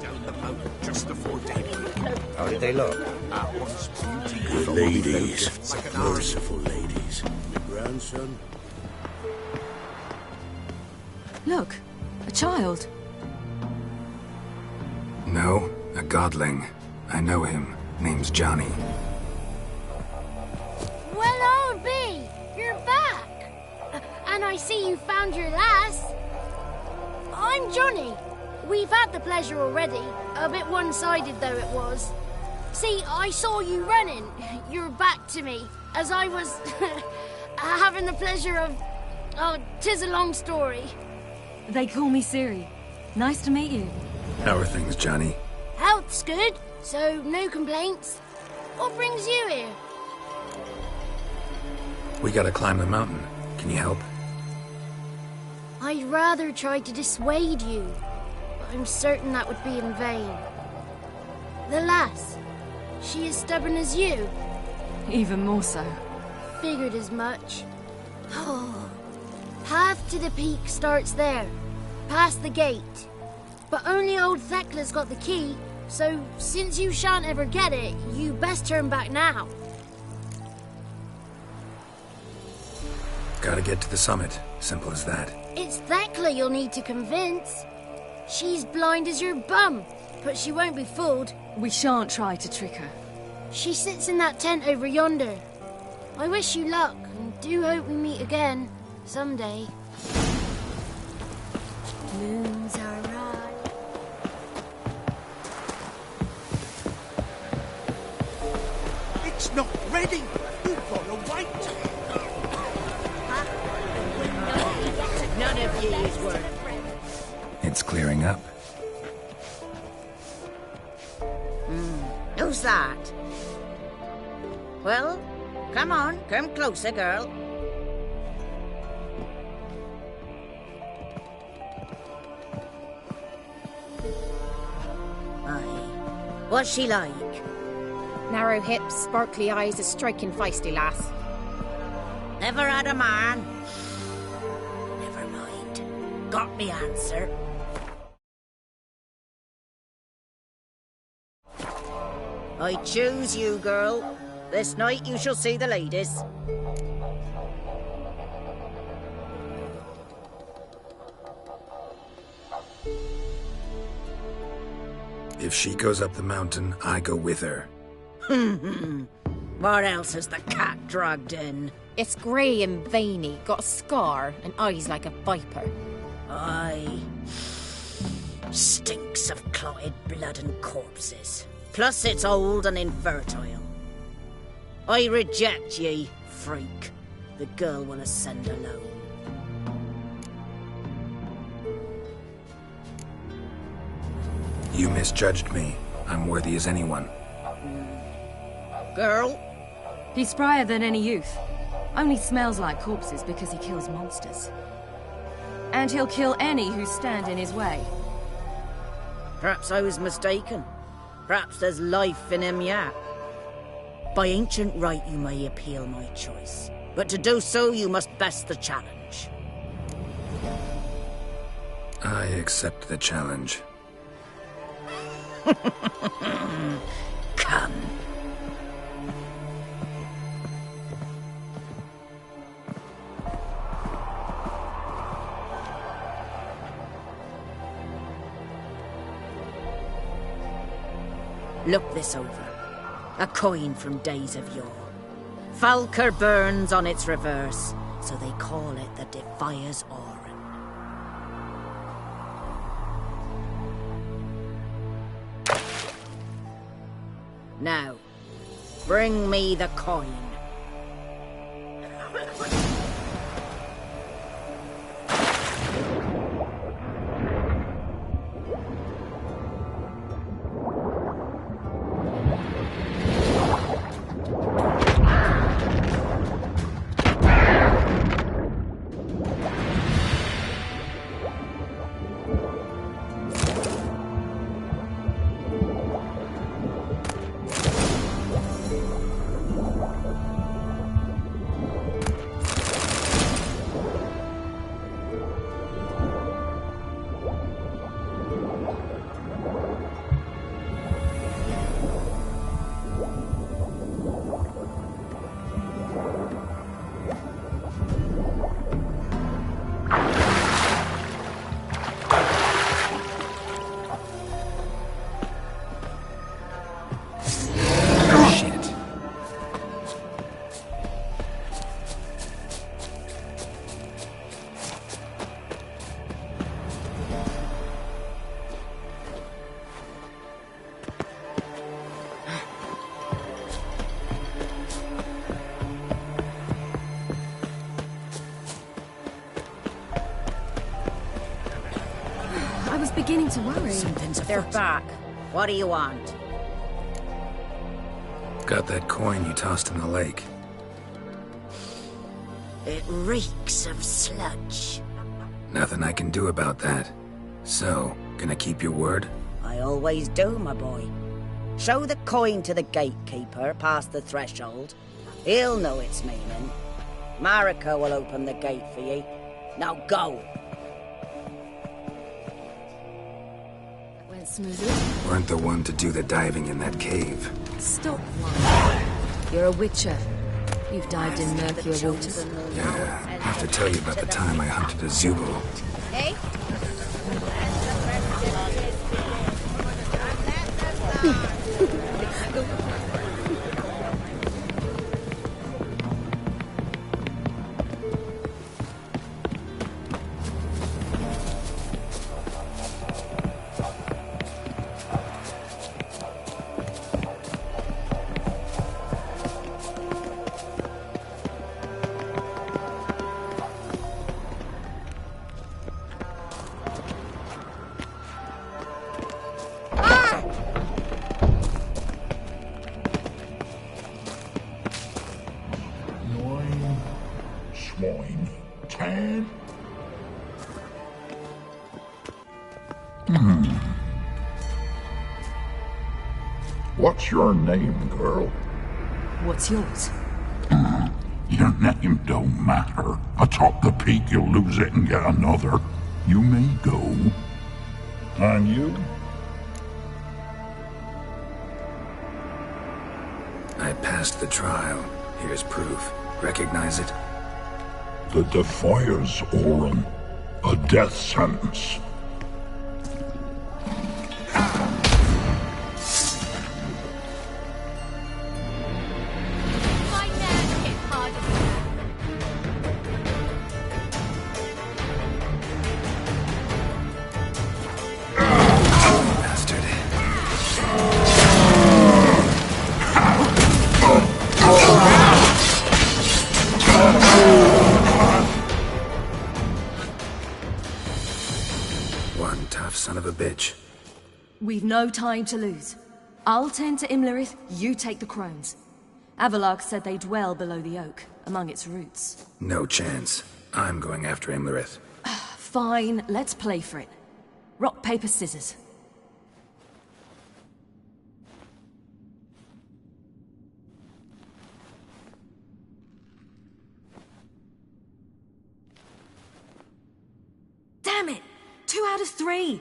down the mountain just before daybreak. How did they look? Good ladies. Merciful ladies. Grandson? Look, a child. no, a godling. I know him. Name's Johnny. Well, I'll be. You're back. And I see you found your lass. I'm Johnny. We've had the pleasure already. A bit one-sided, though it was. See, I saw you running. Your back to me. As I was having the pleasure of... Oh, 'tis a long story. They call me Ciri. Nice to meet you. How are things, Johnny? Health's good, so no complaints. What brings you here? We gotta climb the mountain. Can you help? I'd rather try to dissuade you, but I'm certain that would be in vain. The lass, she as stubborn as you? Even more so. Figured as much. Oh, path to the peak starts there, past the gate. But only old Thekla's got the key, so since you shan't ever get it, you best turn back now. Gotta get to the summit. Simple as that. It's Thekla you'll need to convince. She's blind as your bum, but she won't be fooled. We shan't try to trick her. She sits in that tent over yonder. I wish you luck, and do hope we meet again, someday. Moons are right. It's not ready. You've got to wait. None of ye is worth. It's clearing up. Who's that? Well, come on, come closer, girl. Aye. What's she like? Narrow hips, sparkly eyes, a striking feisty lass. Never had a man. Never mind. Got me answer. I choose you, girl. This night you shall see the ladies. If she goes up the mountain, I go with her. What else has the cat dragged in? It's grey and veiny, got a scar, and eyes like a viper. Aye. Stinks of clotted blood and corpses. Plus it's old and infertile. I reject ye, freak. The girl will ascend alone. You misjudged me. I'm worthy as anyone. Girl? He's sprier than any youth. Only smells like corpses because he kills monsters. And he'll kill any who stand in his way. Perhaps I was mistaken. Perhaps there's life in him yet. By ancient right you may appeal my choice. But to do so you must best the challenge. I accept the challenge. Come. Look this over. A coin from days of yore. Falker burns on its reverse, so they call it the Defier's Oran. Now, bring me the coin. to worry. They're back. What do you want? Got that coin you tossed in the lake. It reeks of sludge. Nothing I can do about that. So, gonna keep your word? I always do, my boy. Show the coin to the gatekeeper past the threshold. He'll know its meaning. Marika will open the gate for you. Now go! Went smoothly. Weren't the one to do the diving in that cave. Stop lying. You're a witcher. You've dived in murkier waters. Yeah, I have to tell you about the time I hunted a Zubo. Hey? Swine. 10. What's your name, girl? What's yours? Your name don't matter. Atop the peak, you'll lose it and get another. You may go. And you? I passed the trial. Here's proof. Recognize it? The Defier's Orin. A death sentence. One tough son of a bitch. We've no time to lose. I'll tend to Imlerith, you take the crones. Avalok said they dwell below the oak, among its roots. No chance. I'm going after Imlerith. Fine, let's play for it. Rock, paper, scissors. Damn it! 2 out of 3!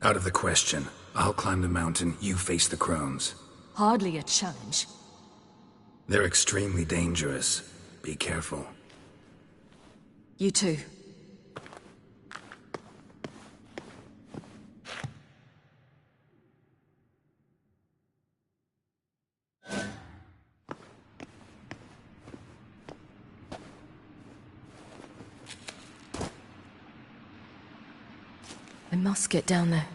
Out of the question. I'll climb the mountain, you face the crones. Hardly a challenge. They're extremely dangerous. Be careful. You too. I must get down there.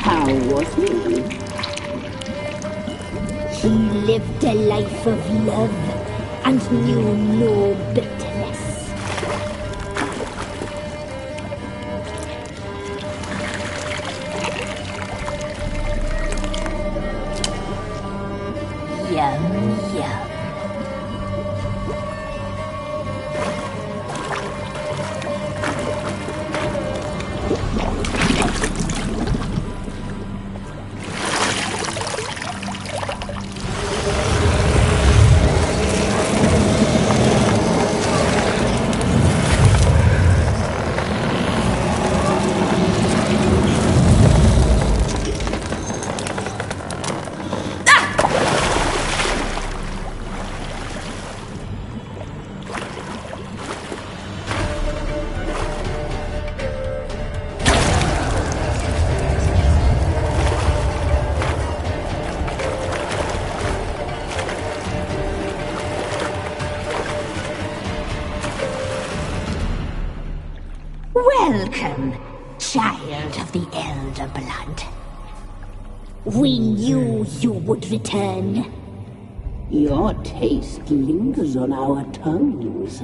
How was he? He lived a life of love and knew no bitterness. Yum. Welcome, child of the Elder Blood. We knew you would return. Your taste lingers on our tongues.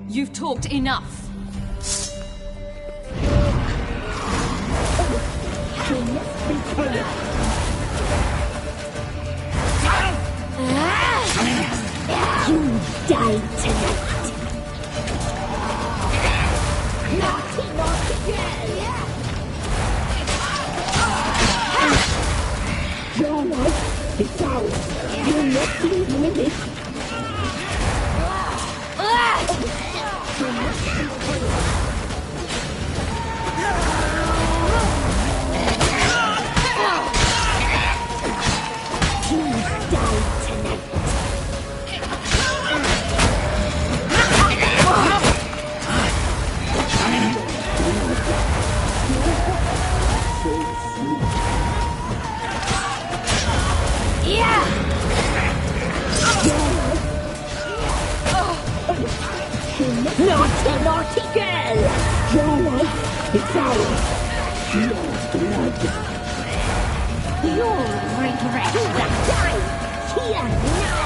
You've talked enough. You die tonight. Naughty, naughty girl! Your life is ours. You'll not leave with it. Naughty, naughty girl! Your life is ours. Your blood. You'll regret that. Here now!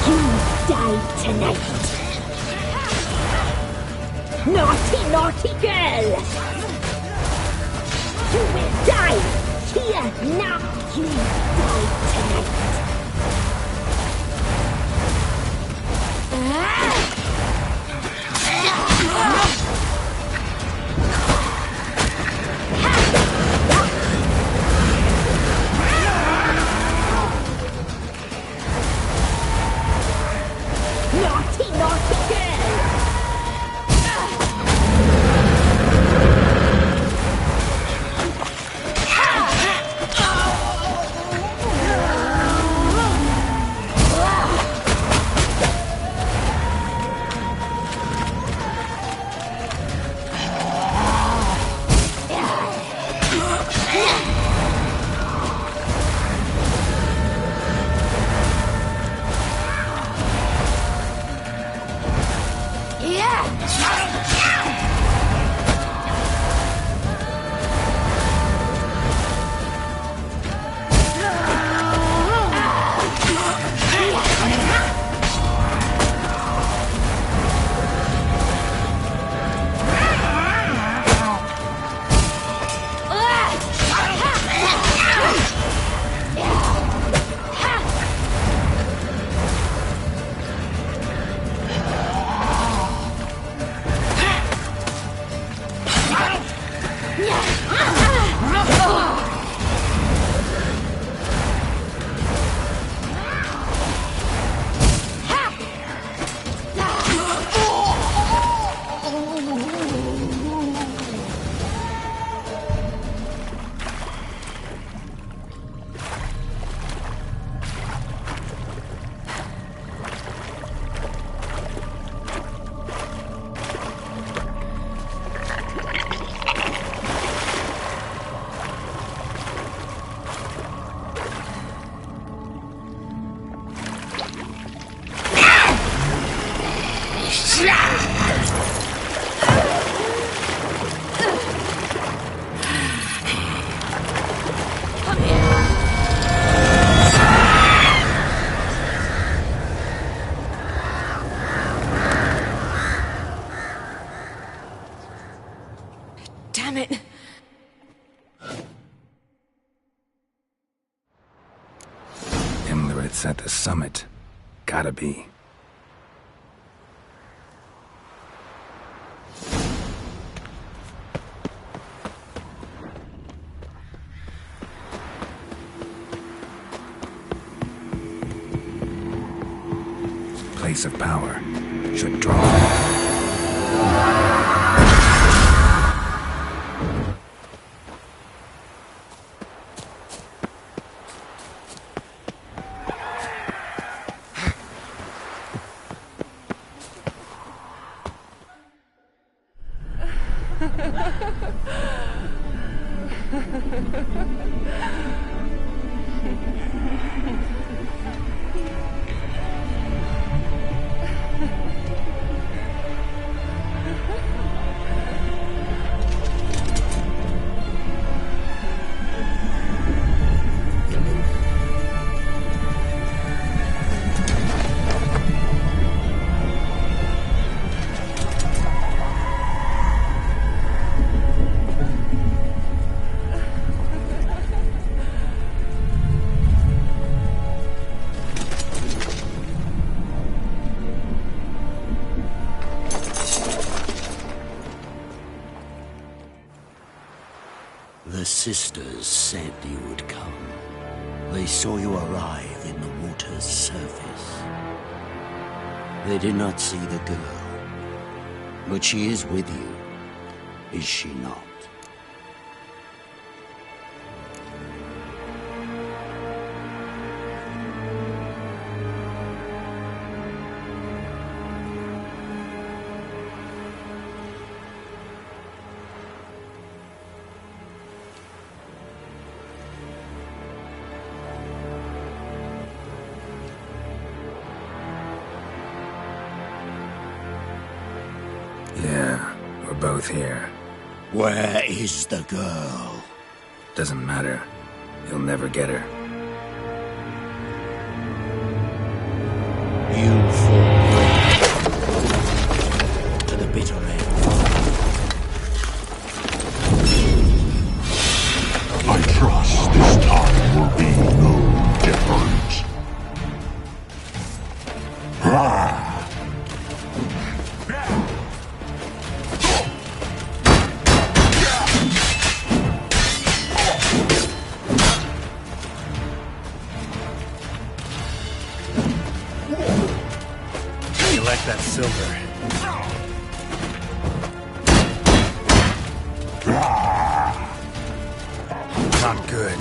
You die tonight. Naughty, naughty girl! You will die here now! You die tonight! Naughty, naughty girl! Damn it! Imlerith's at the summit. Gotta be. Place of power. Should draw. Ha ha ha! sisters said you would come. They saw you arrive in the water's surface. They did not see the girl. But she is with you, is she not? Yeah, we're both here. Where is the girl? Doesn't matter. You'll never get her. You fall to the bitter end. I trust this time will be no different. You like that silver? Not good.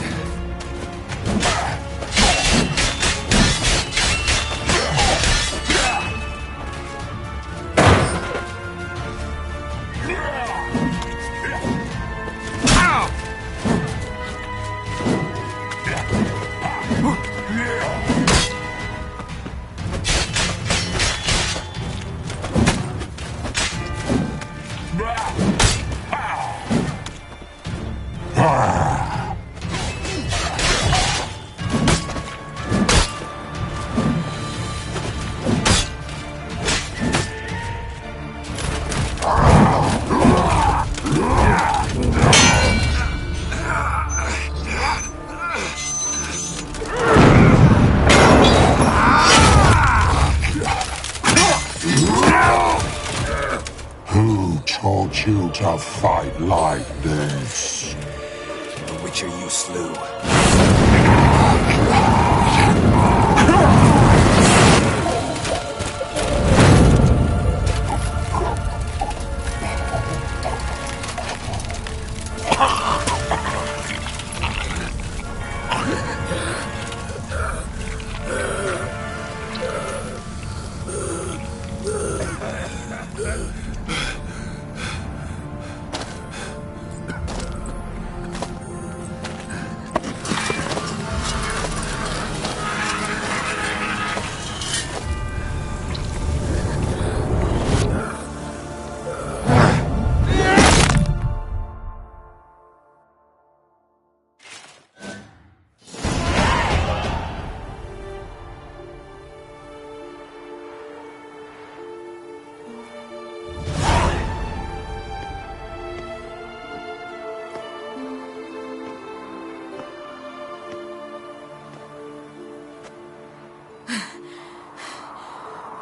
Who taught you to fight like this? The Witcher you slew.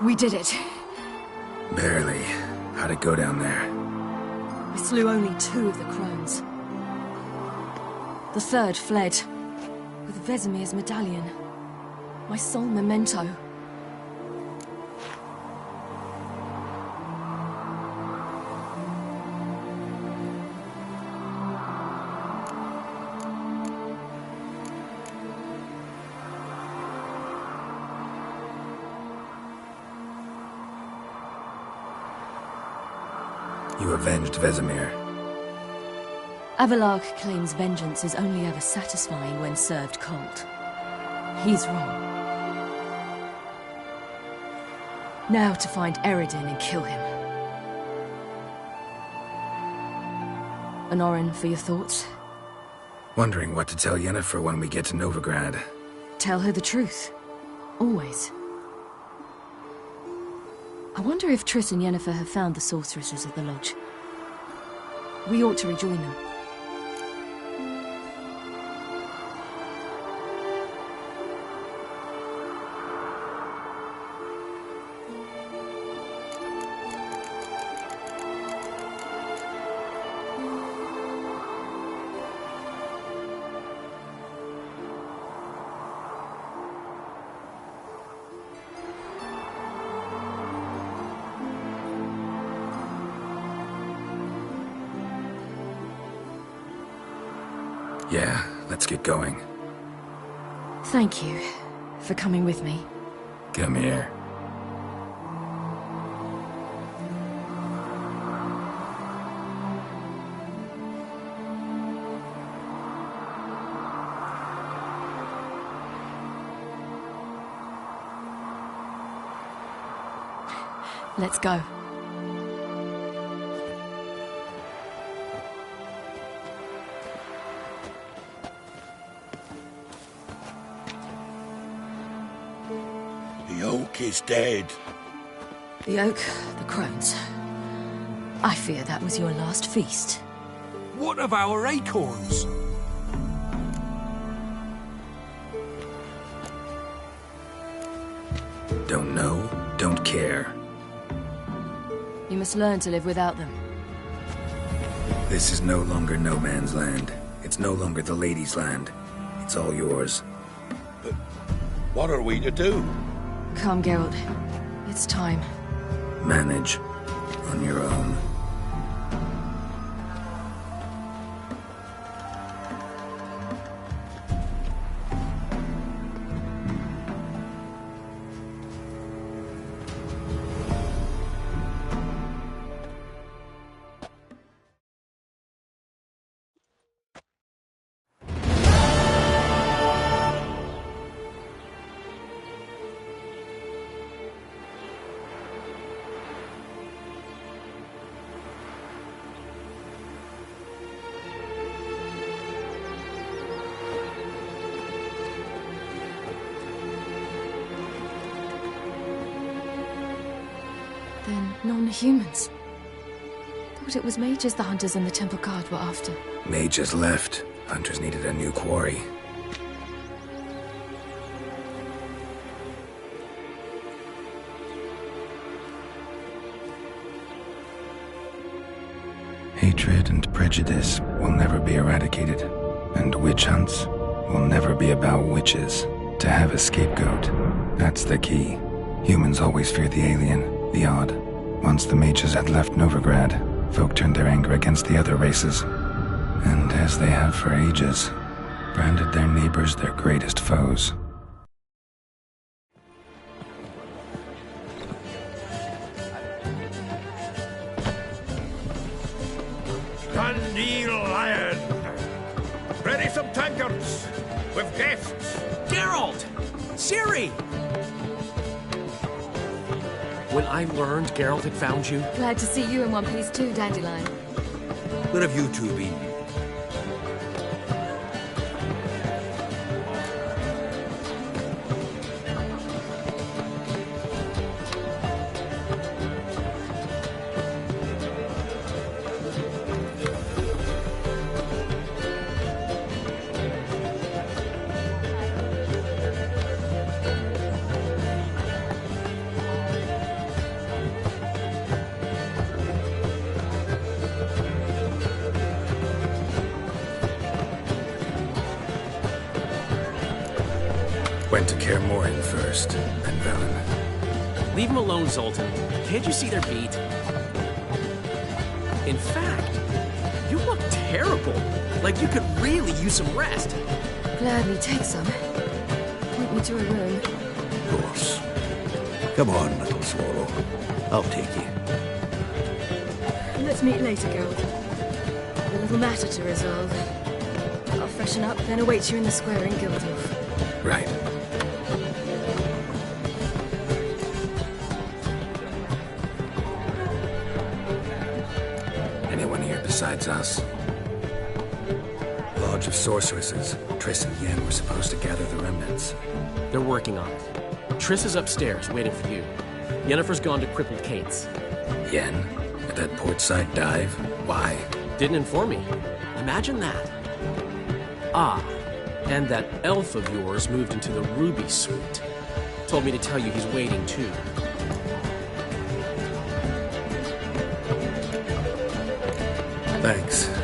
We did it. Barely. How'd it go down there? We slew only 2 of the crones. The third fled, with Vesemir's medallion. My sole memento. You avenged Vesemir. Avalark claims vengeance is only ever satisfying when served cold. He's wrong. Now to find Eredin and kill him. Honorin, for your thoughts? Wondering what to tell Yennefer when we get to Novigrad. Tell her the truth. Always. I wonder if Triss and Yennefer have found the sorceresses of the Lodge. We ought to rejoin them. Yeah, let's get going. Thank you for coming with me. Come here. Let's go. The oak is dead. The oak, the crones. I fear that was your last feast. What of our acorns? Don't know, don't care. You must learn to live without them. This is no longer no man's land. It's no longer the lady's land. It's all yours. But what are we to do? Come, Geralt. It's time. Manage on your own. Then non-humans. Thought it was mages the hunters and the temple guard were after. Mages left. Hunters needed a new quarry. Hatred and prejudice will never be eradicated, and witch hunts will never be about witches. To have a scapegoat, that's the key. Humans always fear the alien, the odd. Once the mages had left Novigrad, folk turned their anger against the other races, and as they have for ages, branded their neighbors their greatest foes. Standeel Lion! Ready some tankards! With guests! Geralt! Ciri! When I learned Geralt had found you... Glad to see you in one piece too, Dandelion. Where have you two been? Went to Kaer Morhen first, then Velen. Leave him alone, Zoltan. Can't you see they're beat? In fact, you look terrible. Like you could really use some rest. Gladly take some. Point me to a room. Of course. Come on, little swallow. I'll take you. Let's meet later, Geralt. A little matter to resolve. I'll freshen up, then await you in the square in Gildorf. Right. Anyone here besides us? Lodge of Sorceresses. Triss and Yen were supposed to gather the remnants. They're working on it. Triss is upstairs, waiting for you. Yennefer's gone to crippled Kate's. Yen? At that portside dive? Why? Didn't inform me. Imagine that. Ah, and that elf of yours moved into the Ruby Suite. Told me to tell you he's waiting too. Thanks.